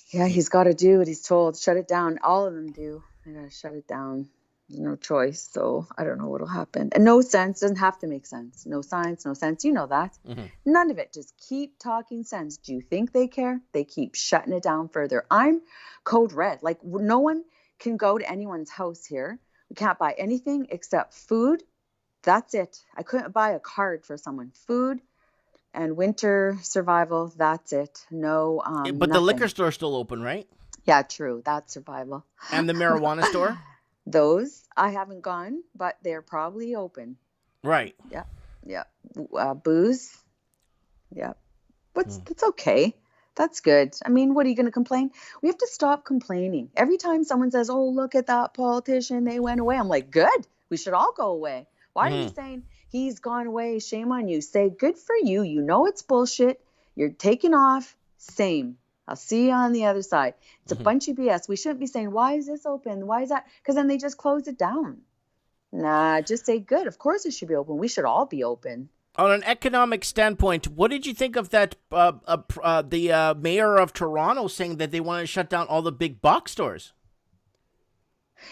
Yeah, he's got to do what he's told. Shut it down. All of them do. They got to shut it down. There's no choice. So I don't know what'll happen. And no sense. Doesn't have to make sense. No science, no sense. You know that. None of it. Just keep talking sense. Do you think they care? They keep shutting it down further. I'm code red. Like, no one can go to anyone's house here. We can't buy anything except food. That's it. I couldn't buy a card for someone. Food and winter survival. That's it. No. But nothing. The liquor store's still open, right? Yeah, true. That's survival. And the marijuana store? Those I haven't gone, but they're probably open. Right. Yeah. Booze. Yeah. That's okay. That's good. I mean, what are you going to complain? We have to stop complaining. Every time someone says, "Oh, look at that politician, they went away," I'm like, good. We should all go away. Why are you saying he's gone away? Shame on you. Say, good for you. You know it's bullshit. You're taking off. Same. I'll see you on the other side. It's a bunch of BS. We shouldn't be saying, why is this open? Why is that? Because then they just close it down. Nah, just say, good. Of course it should be open. We should all be open. On an economic standpoint, what did you think of that? The mayor of Toronto saying that they want to shut down all the big box stores.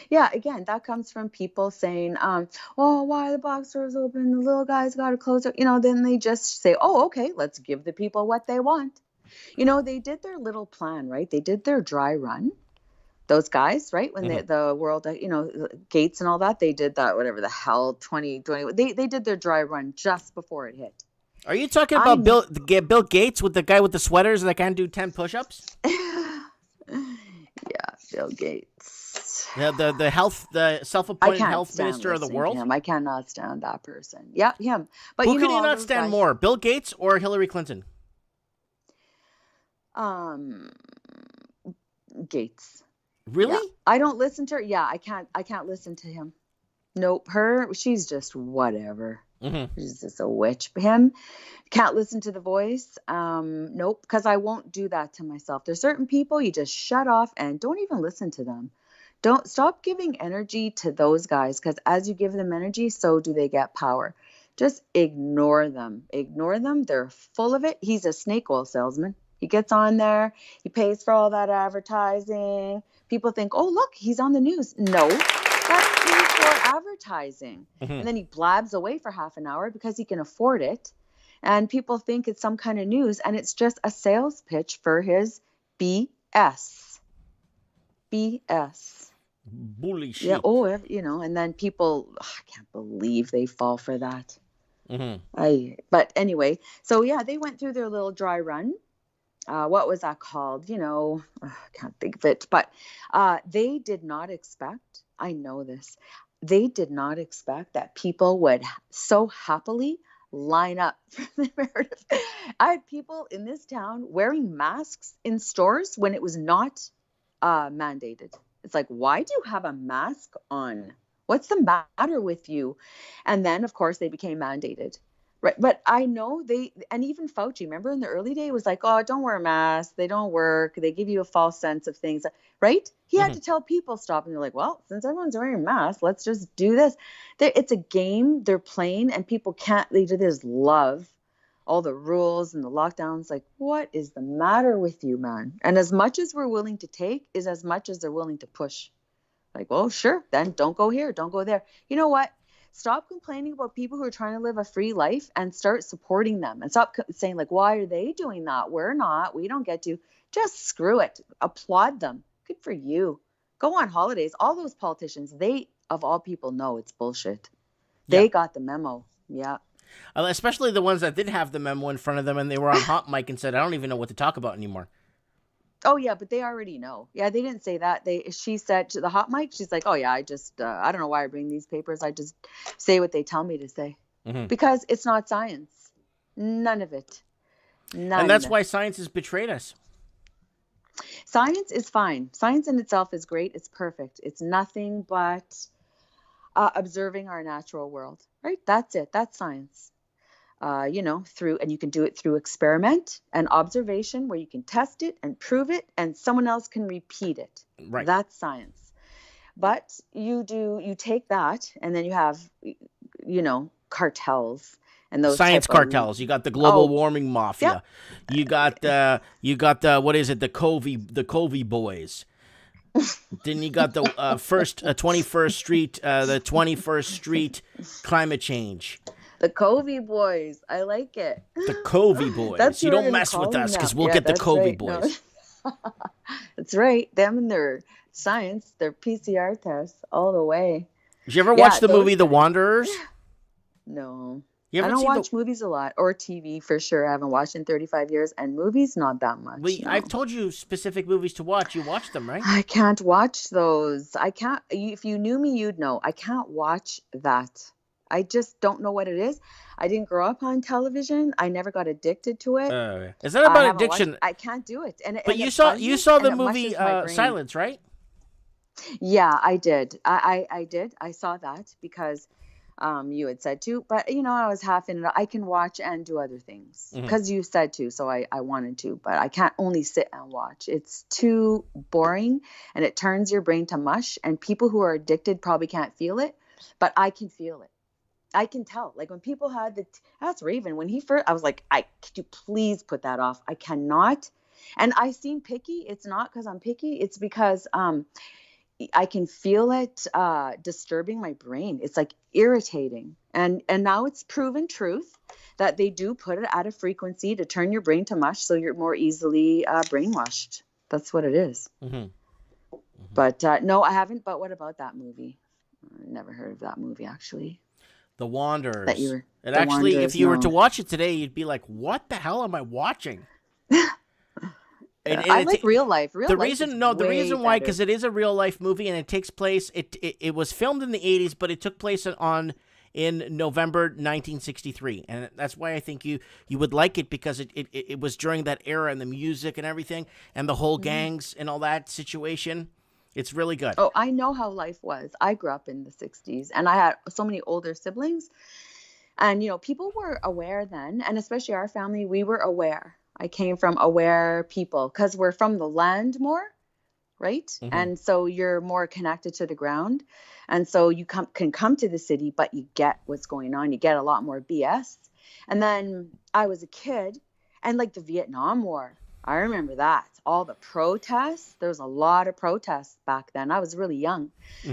Yeah, again, that comes from people saying, oh, why are the box stores open? The little guys got to close it. Then they just say, oh, okay, let's give the people what they want. They did their little plan, right? They did their dry run. Those guys, right? When the world, Gates and all that, they did that, whatever the hell, 2020. They did their dry run just before it hit. Are you talking about Bill Gates with the guy with the sweaters that can't do 10 push-ups? Yeah, Bill Gates. Yeah, the self-appointed health minister of the world. Him. I cannot stand that person. Yeah, him. But who can you not stand more, Bill Gates or Hillary Clinton? Gates. Really? Yeah. I don't listen to her. Yeah, I can't listen to him. Nope. She's just whatever. She's just a witch. Him, can't listen to the voice. Nope, because I won't do that to myself. There's certain people you just shut off and don't even listen to them. Don't stop giving energy to those guys, because as you give them energy, so do they get power. Just ignore them. Ignore them. They're full of it. He's a snake oil salesman. He gets on there. He pays for all that advertising. People think, oh, look, he's on the news. No, that's paid for advertising. And then he blabs away for half an hour because he can afford it. And people think it's some kind of news. And it's just a sales pitch for his BS. BS. Bullshit. Yeah. Oh, and then people, I can't believe they fall for that. But anyway, so yeah, they went through their little dry run. What was that called? I can't think of it, but they did not expect, I know this, they did not expect that people would so happily line up for the narrative. I had people in this town wearing masks in stores when it was not mandated. It's like, why do you have a mask on? What's the matter with you? And then, of course, they became mandated. Right. But I know and even Fauci, remember in the early day, was like, oh, don't wear a mask. They don't work. They give you a false sense of things. Right. He had to tell people stop. And they're like, well, since everyone's wearing a mask, let's just do this. It's a game they're playing, and people they just love all the rules and the lockdowns. Like, what is the matter with you, man? And as much as we're willing to take is as much as they're willing to push. Like, well, sure, then don't go here, don't go there. You know what? Stop complaining about people who are trying to live a free life and start supporting them, and stop saying like, why are they doing that? We're not, we don't get to. Just screw it. Applaud them. Good for you. Go on holidays. All those politicians, they of all people know it's bullshit. They got the memo. Yeah. Especially the ones that did have the memo in front of them and they were on hot mic and said, I don't even know what to talk about anymore. Oh yeah, but they already know. Yeah, they didn't say that. She said to the hot mic, she's like, oh yeah, I just, I don't know why I bring these papers. I just say what they tell me to say. Because it's not science. None of it. None. And that's why science has betrayed us. Science is fine. Science in itself is great. It's perfect. It's nothing but observing our natural world, right? That's it. That's science. And you can do it through experiment and observation, where you can test it and prove it and someone else can repeat it. Right. That's science. But you take that and then you have, cartels and those science cartels. You got the global warming mafia. Yeah. You got the what is it? The Covey boys. Then you got the 21st Street, the 21st Street climate change. The Covey boys. I like it. The Covey boys. You don't mess with us because we'll get the Covey boys. No. That's right. Them and their science, their PCR tests all the way. Did you ever watch the movie The Wanderers? No. I don't watch movies a lot, or TV for sure. I haven't watched in 35 years, and movies not that much. No. I've told you specific movies to watch. You watch them, right? I can't watch those. I can't. If you knew me, you'd know. I can't watch that. I just don't know what it is. I didn't grow up on television. I never got addicted to it. Is that about addiction? I can't do it. But you saw the movie Silence, right? Yeah, I did. I did. I saw that because you had said to. But I was half in it. I can watch and do other things because you said to. So I wanted to, but I can't only sit and watch. It's too boring, and it turns your brain to mush. And people who are addicted probably can't feel it, but I can feel it. I can tell. Like when people had that's Raven. When he first, I was like, could you please put that off? I cannot. And I seem picky. It's not because I'm picky. It's because I can feel it disturbing my brain. It's like irritating. And now it's proven truth that they do put it at a frequency to turn your brain to mush, so you're more easily brainwashed. That's what it is. But no, I haven't. But what about that movie? I never heard of that movie, actually. The Wanderers. If you were to watch it today, you'd be like, what the hell am I watching? I like real life. The reason why, because it is a real life movie and it takes place. It was filmed in the 80s, but it took place in November 1963, and that's why I think you would like it, because it was during that era, and the music and everything, and the whole gangs and all that situation. It's really good. Oh, I know how life was. I grew up in the 60s, and I had so many older siblings, and people were aware then, and especially our family, we were aware. I came from aware people because we're from the land more, right? And so you're more connected to the ground. And so you can come to the city, but you get what's going on. You get a lot more BS. And then I was a kid, and like the Vietnam War, I remember that. All the protests, there was a lot of protests back then. I was really young.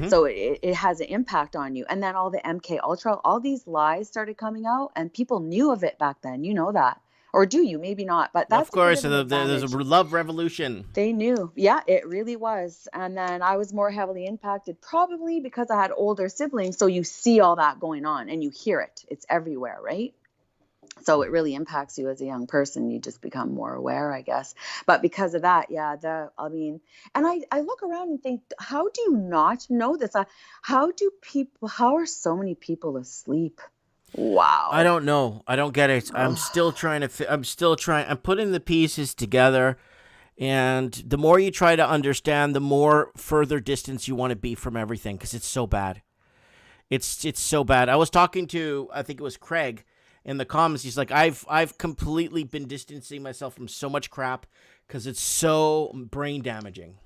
So it has an impact on you. And then all the MK Ultra, all these lies started coming out, and people knew of it back then. You know that. Or do you? Maybe not. But that's, of course, there's a love revolution. They knew. Yeah, it really was. And then I was more heavily impacted, probably because I had older siblings. So you see all that going on and you hear it. It's everywhere, right? So it really impacts you as a young person. You just become more aware, I guess. But because of that, and I look around and think, how do you not know this? How are so many people asleep? Wow. I don't know. I don't get it. I'm still trying. I'm putting the pieces together. And the more you try to understand, the more further distance you want to be from everything, because it's so bad. It's so bad. I was talking to, I think it was Craig in the comments. He's like, I've completely been distancing myself from so much crap because it's so brain damaging.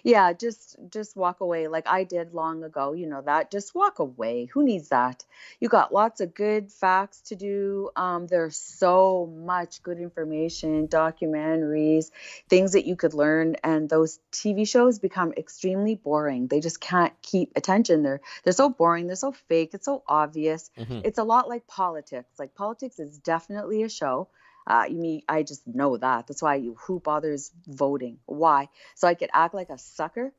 Yeah, just walk away like I did long ago. You know that. Just walk away. Who needs that? You got lots of good facts to do. There's so much good information, documentaries, things that you could learn, and those TV shows become extremely boring. They just can't keep attention. They're so boring. They're so fake. It's so obvious. It's a lot like politics. Like politics is definitely a show. I just know that. That's why who bothers voting? Why? So I could act like a sucker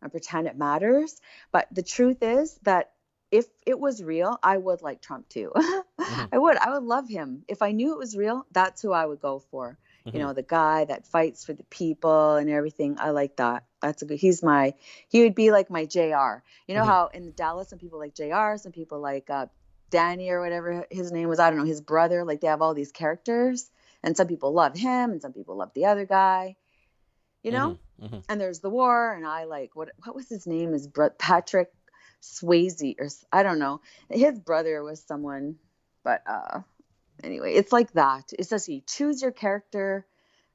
and pretend it matters. But the truth is that if it was real, I would like Trump too. I would love him. If I knew it was real, that's who I would go for. You know, the guy that fights for the people and everything. I like that. That's a good, he would be like my JR. You know how in Dallas, some people like JR, some people like, Danny or whatever his name was, I don't know, his brother, like they have all these characters and some people love him and some people love the other guy, you know, and there's the war. And I like, what was his name? Is Patrick Swayze or I don't know. His brother was someone, but, anyway, it's like that. It's just you choose your character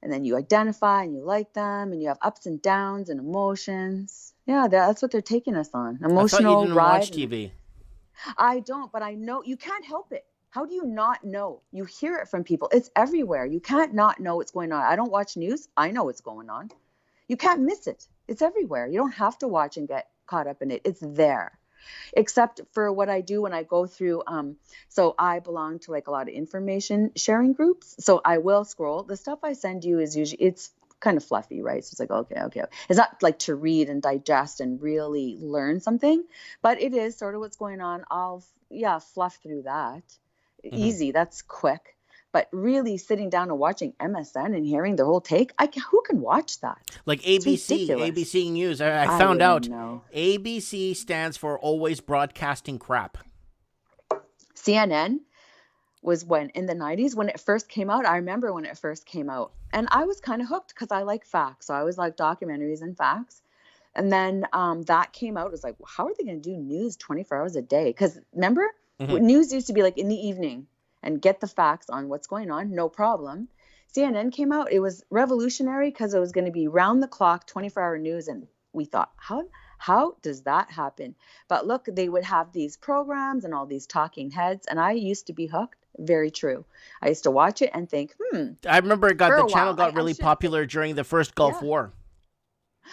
and then you identify and you like them and you have ups and downs and emotions. Yeah. That's what they're taking us on. Emotional I thought you didn't ride. watch TV. I don't, but I know you can't help it. How do you not know? You hear it from people. It's everywhere. You can't not know what's going on. I don't watch news. I know what's going on. You can't miss it. It's everywhere. You don't have to watch and get caught up in it. It's there. Except for what I do when I go through. So I belong to like a lot of information sharing groups. So I will scroll. The stuff I send you is usually, it's kind of fluffy, right? So it's like, okay. It's not like to read and digest and really learn something, but it is sort of what's going on. I'll, fluff through that. Easy. That's quick. But really sitting down and watching MSN and hearing the whole take, who can watch that? Like ABC News. I found out ABC stands for Always Broadcasting Crap. CNN was when in the 90s when it first came out. I remember when it first came out and I was kind of hooked because I like facts. So I was like documentaries and facts. And then that came out. It was like, well, how are they going to do news 24 hours a day? Because remember, news used to be like in the evening and get the facts on what's going on. No problem. CNN came out. It was revolutionary because it was going to be round the clock, 24-hour news. And we thought, how does that happen? But look, they would have these programs and all these talking heads. And I used to be hooked. Very true. I used to watch it and think, I remember the channel got really popular during the first Gulf War.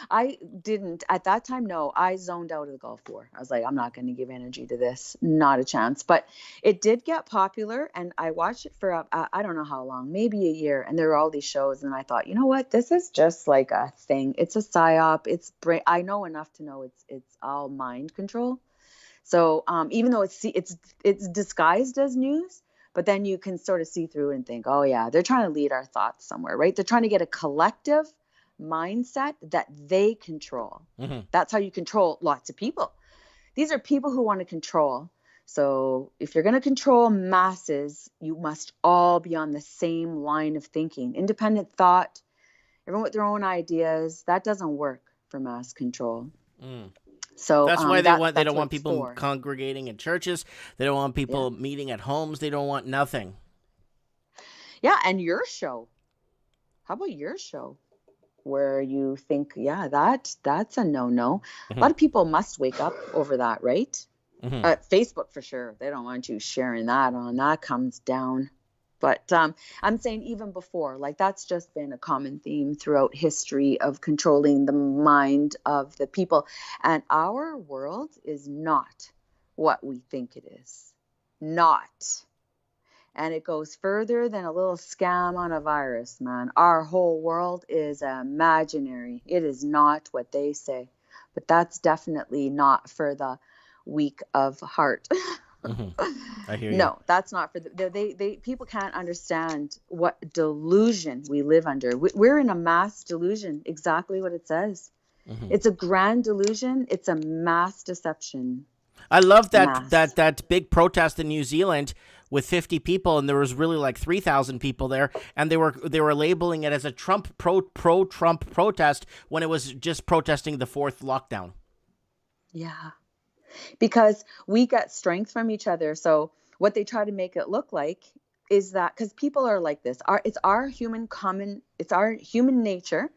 I didn't at that time. No, I zoned out of the Gulf War. I was like, I'm not going to give energy to this. Not a chance. But it did get popular. And I watched it for, I don't know how long, maybe a year. And there were all these shows. And I thought, you know what? This is just like a thing. It's a psyop. I know enough to know it's all mind control. So even though it's disguised as news, but then you can sort of see through and think, oh yeah, they're trying to lead our thoughts somewhere, right? They're trying to get a collective mindset that they control. That's how you control lots of people. These are people who want to control. So if you're going to control masses, you must all be on the same line of thinking. Independent thought, everyone with their own ideas, that doesn't work for mass control. So that's why they don't want people congregating in churches. They don't want people meeting at homes. They don't want nothing. Yeah, and your show. How about your show? Where you think, that's a no-no. A lot of people must wake up over that, right? Facebook for sure. They don't want you sharing that on. That comes down. But I'm saying even before, like that's just been a common theme throughout history of controlling the mind of the people. And our world is not what we think it is. Not. And it goes further than a little scam on a virus, man. Our whole world is imaginary. It is not what they say. But that's definitely not for the weak of heart. I hear you. No, that's not for they people can't understand what delusion we live under. We're in a mass delusion, exactly what it says. It's a grand delusion. It's a mass deception. I love that big protest in New Zealand with 50 people, and there was really like 3,000 people there, and they were labeling it as a Trump pro-Trump protest when it was just protesting the fourth lockdown. Yeah. Because we get strength from each other. So what they try to make it look like is that, because people are like this, it's our human nature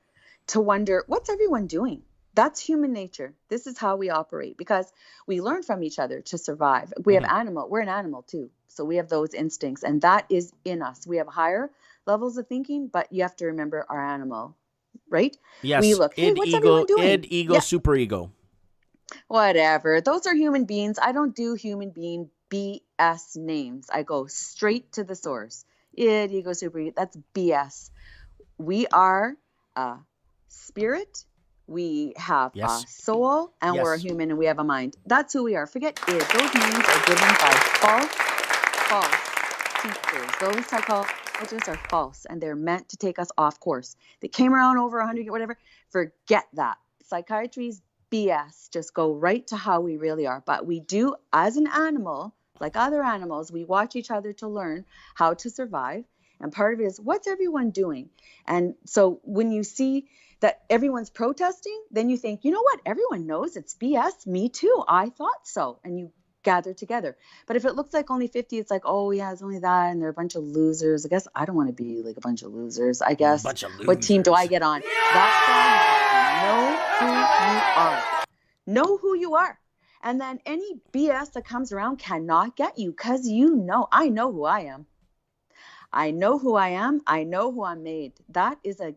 to wonder, what's everyone doing? That's human nature. This is how we operate, because we learn from each other to survive. We're an animal too. So we have those instincts, and that is in us. We have higher levels of thinking, but you have to remember our animal, right? Yes. We look, hey, what's everyone doing? Id, ego, super ego. Whatever. Those are human beings. I don't do human being BS names. I go straight to the source. Id, ego, super ego. That's BS. We are a spirit. We have a soul, and we're a human, and we have a mind. That's who we are. Forget id. Those names are given by false teachers. Those psychologists are false, and they're meant to take us off course. They came around over 100, whatever. Forget that. Psychiatry's BS. Just go right to how we really are. But we do, as an animal, like other animals, we watch each other to learn how to survive. And part of it is, what's everyone doing? And so when you see that everyone's protesting, then you think, you know what? Everyone knows it's BS. Me too. I thought so. And you gather together. But if it looks like only 50, it's like, oh yeah, it's only that, and they're a bunch of losers. I guess I don't want to be like a bunch of losers. I guess. What team do I get on? That's why know who you are. And then any BS that comes around cannot get you, because I know who I am. I know who I am. I know who I'm made. That is a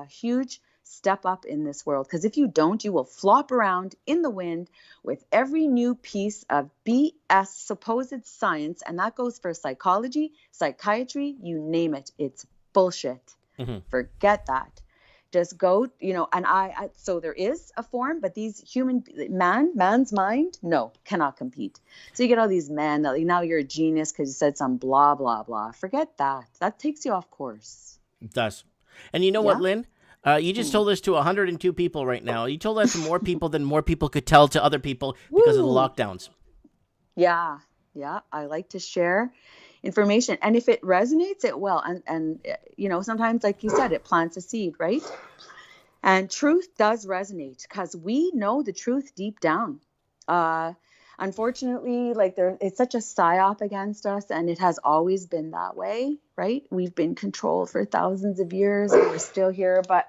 huge step up in this world, because if you don't, you will flop around in the wind with every new piece of BS supposed science, and that goes for psychology, psychiatry, you name it. It's bullshit. Forget that. Just go, and so there is a form, but these man's mind, no, cannot compete. So you get all these men that now you're a genius because you said some blah, blah, blah. Forget that. That takes you off course. It does. And you know what, Lynn? You just told this to 102 people right now. You told that to more people than more people could tell to other people because of the lockdowns. Yeah. I like to share information, and if it resonates, it will. And sometimes, like you said, it plants a seed, right? And truth does resonate, because we know the truth deep down. Unfortunately, it's such a psyop against us, and it has always been that way, right? We've been controlled for thousands of years, and we're still here, but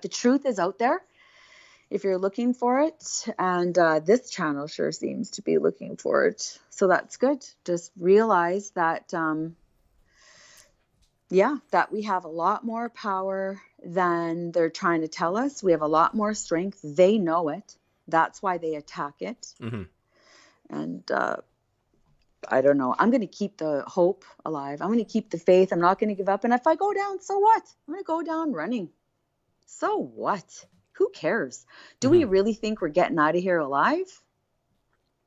the truth is out there if you're looking for it, and this channel sure seems to be looking for it, so that's good. Just realize that that we have a lot more power than they're trying to tell us. We have a lot more strength. They know it. That's why they attack it. And I don't know. I'm going to keep the hope alive. I'm going to keep the faith. I'm not going to give up. And if I go down, so what? I'm going to go down running. So what? Who cares? Do we really think we're getting out of here alive?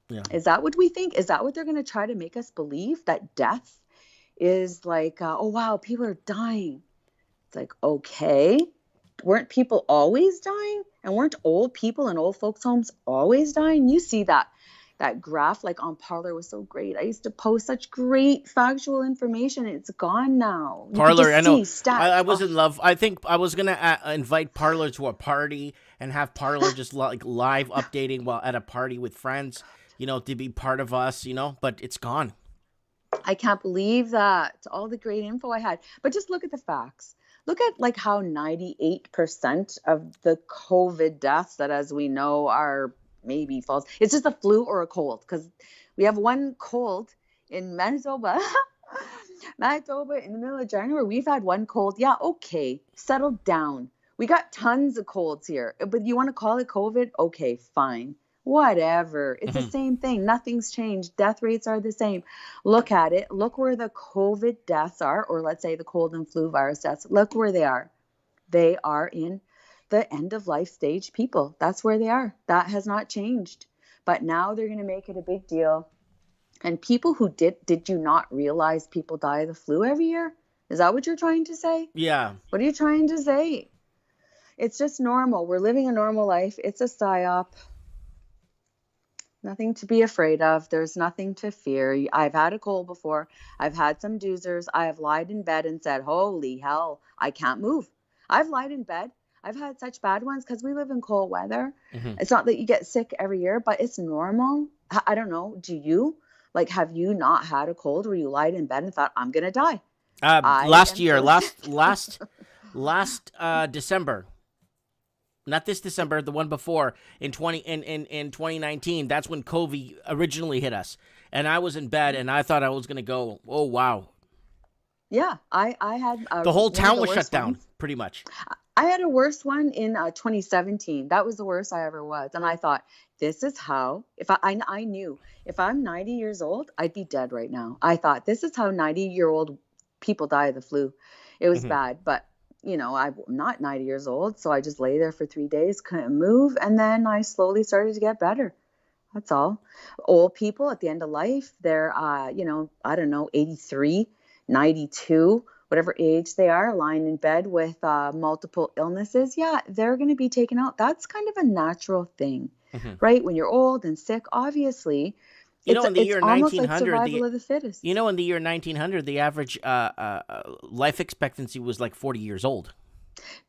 Yeah. Is that what we think? Is that what they're going to try to make us believe? That death is like, oh, wow, people are dying. It's like, okay. Weren't people always dying? And weren't old people in old folks' homes always dying? You see that graph like on Parler was so great. I used to post such great factual information. It's gone now. Parler, I know. I was in love. I think I was going to invite Parler to a party and have Parler just like live updating while at a party with friends, to be part of us, but it's gone. I can't believe that. All the great info I had. But just look at the facts. Look at like how 98% of the COVID deaths that, as we know, are maybe false. It's just a flu or a cold, because we have one cold in Manitoba. Manitoba in the middle of January, we've had one cold. Yeah, okay, settle down. We got tons of colds here, but you want to call it COVID? Okay, fine. Whatever. It's the same thing. Nothing's changed. Death rates are the same. Look at it. Look where the COVID deaths are, or let's say the cold and flu virus deaths. Look where they are. They are in the end of life stage people. That's where they are. That has not changed. But now they're going to make it a big deal. And people who did you not realize people die of the flu every year? Is that what you're trying to say? Yeah. What are you trying to say? It's just normal. We're living a normal life. It's a psyop. Nothing to be afraid of. There's nothing to fear. I've had a cold before. I've had some doozers. I have lied in bed and said, holy hell, I can't move. I've lied in bed. I've had such bad ones because we live in cold weather. It's not that you get sick every year, but it's normal. I don't know. Do you? Like, have you not had a cold where you lied in bed and thought, I'm going to die? Last December. Not this December, the one before, in 2019. That's when COVID originally hit us. And I was in bed, and I thought I was going to go, oh, wow. Yeah, I had... the whole town was shut down, pretty much. I had a worse one in 2017. That was the worst I ever was. And I thought, this is how... I knew, if I'm 90 years old, I'd be dead right now. I thought, this is how 90-year-old people die of the flu. It was bad, but... You know, I'm not 90 years old, so I just lay there for 3 days, couldn't move, and then I slowly started to get better. That's all. Old people at the end of life, they're, you know, I don't know, 83, 92, whatever age they are, lying in bed with multiple illnesses. Yeah, they're going to be taken out. That's kind of a natural thing, right? When you're old and sick, obviously, you know, in the year 1900, like survival of the fittest. You know, in the year 1900, the average life expectancy was like 40 years old.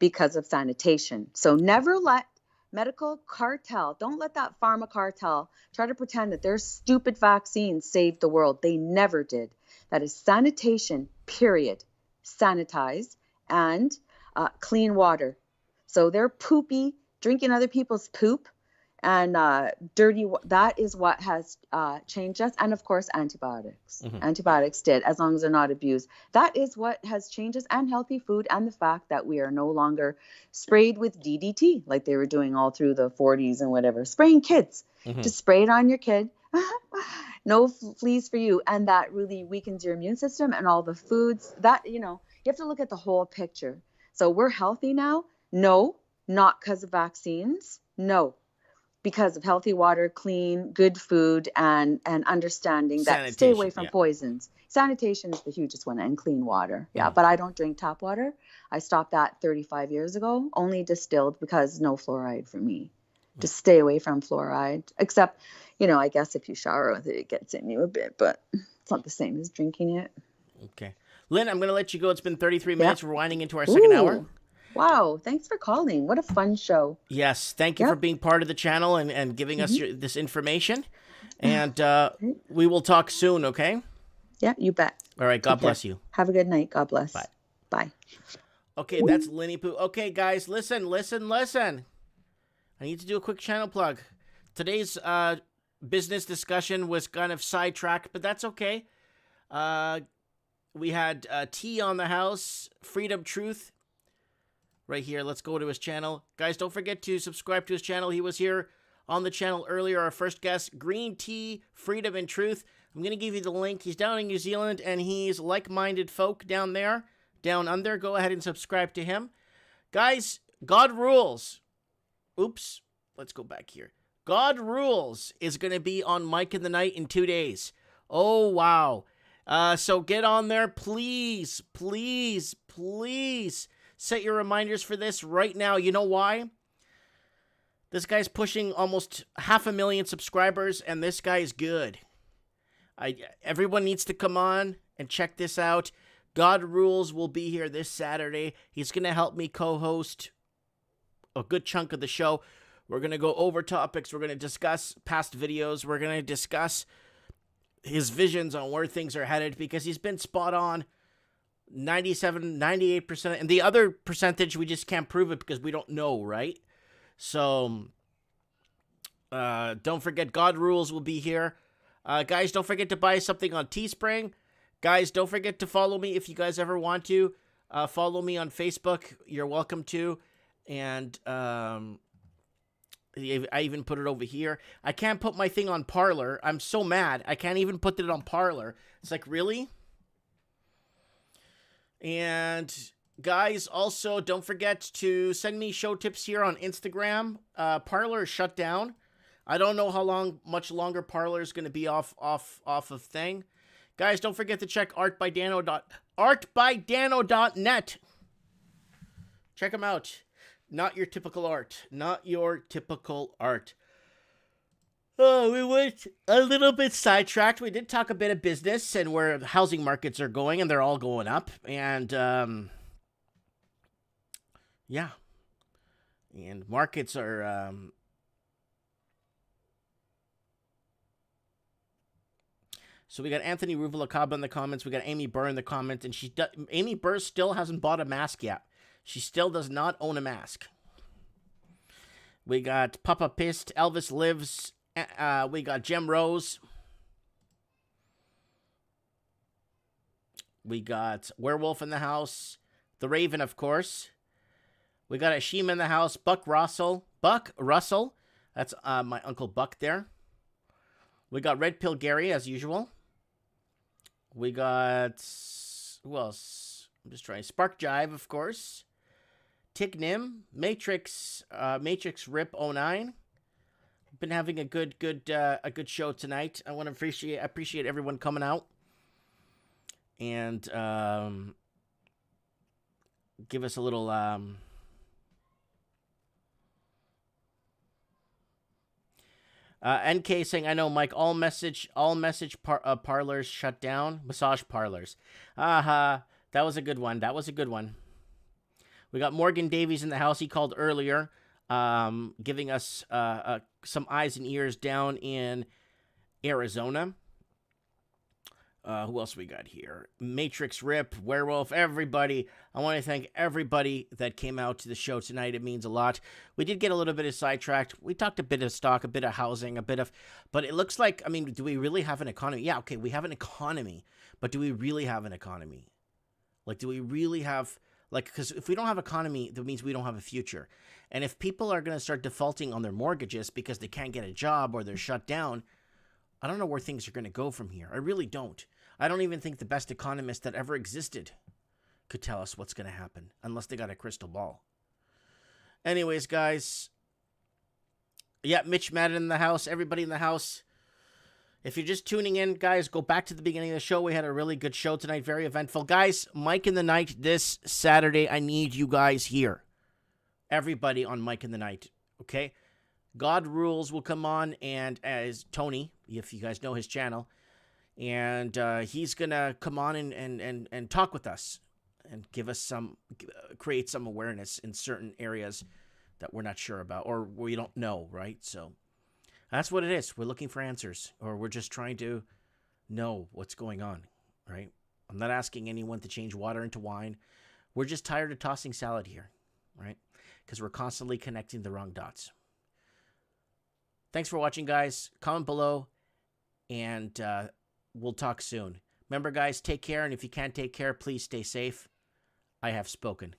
Because of sanitation. So never let medical cartel, don't let that pharma cartel try to pretend that their stupid vaccines saved the world. They never did. That is sanitation, period. Sanitize and clean water. So they're poopy, drinking other people's poop. And dirty, that is what has changed us. And of course, antibiotics. Antibiotics did, as long as they're not abused. That is what has changed us, and healthy food, and the fact that we are no longer sprayed with DDT like they were doing all through the 40s and whatever. Spraying kids. Just spray it on your kid. No fleas for you. And that really weakens your immune system and all the foods. That, you know, you have to look at the whole picture. So we're healthy now? No, not because of vaccines. No. Because of healthy water, clean, good food, and understanding that stay away from poisons. Sanitation is the hugest one, and clean water. Yeah, but I don't drink tap water. I stopped that 35 years ago, only distilled, because no fluoride for me. Just stay away from fluoride. Except, you know, I guess if you shower with it, it gets in you a bit, but it's not the same as drinking it. Okay. Lynn, I'm going to let you go. It's been 33 minutes. We're winding into our second hour. Wow, thanks for calling. What a fun show. Yes, thank you for being part of the channel and giving us this information. And we will talk soon, okay? Yeah, you bet. All right, God bless you. Have a good night. God bless. Bye. Bye. Okay, that's Linny Poo. Okay, guys, listen. I need to do a quick channel plug. Today's business discussion was kind of sidetracked, but that's okay. We had T on the house, Freedom Truth. Right here. Let's go to his channel. Guys, don't forget to subscribe to his channel. He was here on the channel earlier, our first guest, Green Tea, Freedom and Truth. I'm going to give you the link. He's down in New Zealand, and he's like-minded folk down there, down under. Go ahead and subscribe to him. Guys, God Rules. Oops. Let's go back here. God Rules is going to be on Mike in the Night in 2 days. Oh, wow. So get on there. Please, please, please. Set your reminders for this right now. You know why? This guy's pushing almost 500,000 subscribers, and this guy is good. Everyone needs to come on and check this out. God Rules will be here this Saturday. He's going to help me co-host a good chunk of the show. We're going to go over topics. We're going to discuss past videos. We're going to discuss his visions on where things are headed, because he's been spot on. 97, 98%, and the other percentage, we just can't prove it because we don't know, right? So, don't forget, God Rules will be here. Guys, don't forget to buy something on Teespring. Guys, don't forget to follow me if you guys ever want to. Follow me on Facebook. You're welcome to. And I even put it over here. I can't put my thing on Parler. I'm so mad. I can't even put it on Parler. It's like, really? And guys, also don't forget to send me show tips here on Instagram. Parler is shut down. I don't know how much longer Parler is going to be off of thing. Guys, don't forget to check artbydano.net. Check them out. Not your typical art. Not your typical art. Oh, we went a little bit sidetracked. We did talk a bit of business and where the housing markets are going, and they're all going up. And yeah, and markets are. So we got Anthony Ruvalacaba in the comments. We got Amy Burr in the comments, and Amy Burr still hasn't bought a mask yet. She still does not own a mask. We got Papa Pissed, Elvis Lives. We got Gem Rose. We got Werewolf in the house. The Raven, of course. We got Ashima in the house. Buck Russell. That's my Uncle Buck there. We got Red Pill Gary, as usual. We got... Who else? I'm just trying. Spark Jive, of course. Tig Nim. Matrix Rip 09. Been having a good show tonight. I want to appreciate everyone coming out and give us a little NK saying, I know, Mike, all message parlors shut down. Massage parlors. That was a good one. We got Morgan Davies in the house. He called earlier, giving us some eyes and ears down in Arizona. Who else we got here? Matrix Rip, Werewolf, everybody. I want to thank everybody that came out to the show tonight. It means a lot. We did get a little bit of sidetracked. We talked a bit of stock, a bit of housing, but it looks like, I mean, do we really have an economy? Yeah, okay, we have an economy, but do we really have an economy? Like, do we really have, like, because if we don't have economy, that means we don't have a future. And if people are going to start defaulting on their mortgages because they can't get a job or they're shut down, I don't know where things are going to go from here. I really don't. I don't even think the best economist that ever existed could tell us what's going to happen unless they got a crystal ball. Anyways, guys. Yeah, Mitch Madden in the house. Everybody in the house. If you're just tuning in, guys, go back to the beginning of the show. We had a really good show tonight. Very eventful. Guys, Mike in the Night this Saturday. I need you guys here. Everybody on Mike in the Night. Okay? God Rules will come on, and as Tony, if you guys know his channel, and he's going to come on and talk with us and give us create some awareness in certain areas that we're not sure about or we don't know, right? So that's what it is. We're looking for answers, or we're just trying to know what's going on, right? I'm not asking anyone to change water into wine. We're just tired of tossing salad here, right? Because we're constantly connecting the wrong dots. Thanks for watching, guys. Comment below, and we'll talk soon. Remember, guys, take care, and if you can't take care, please stay safe. I have spoken.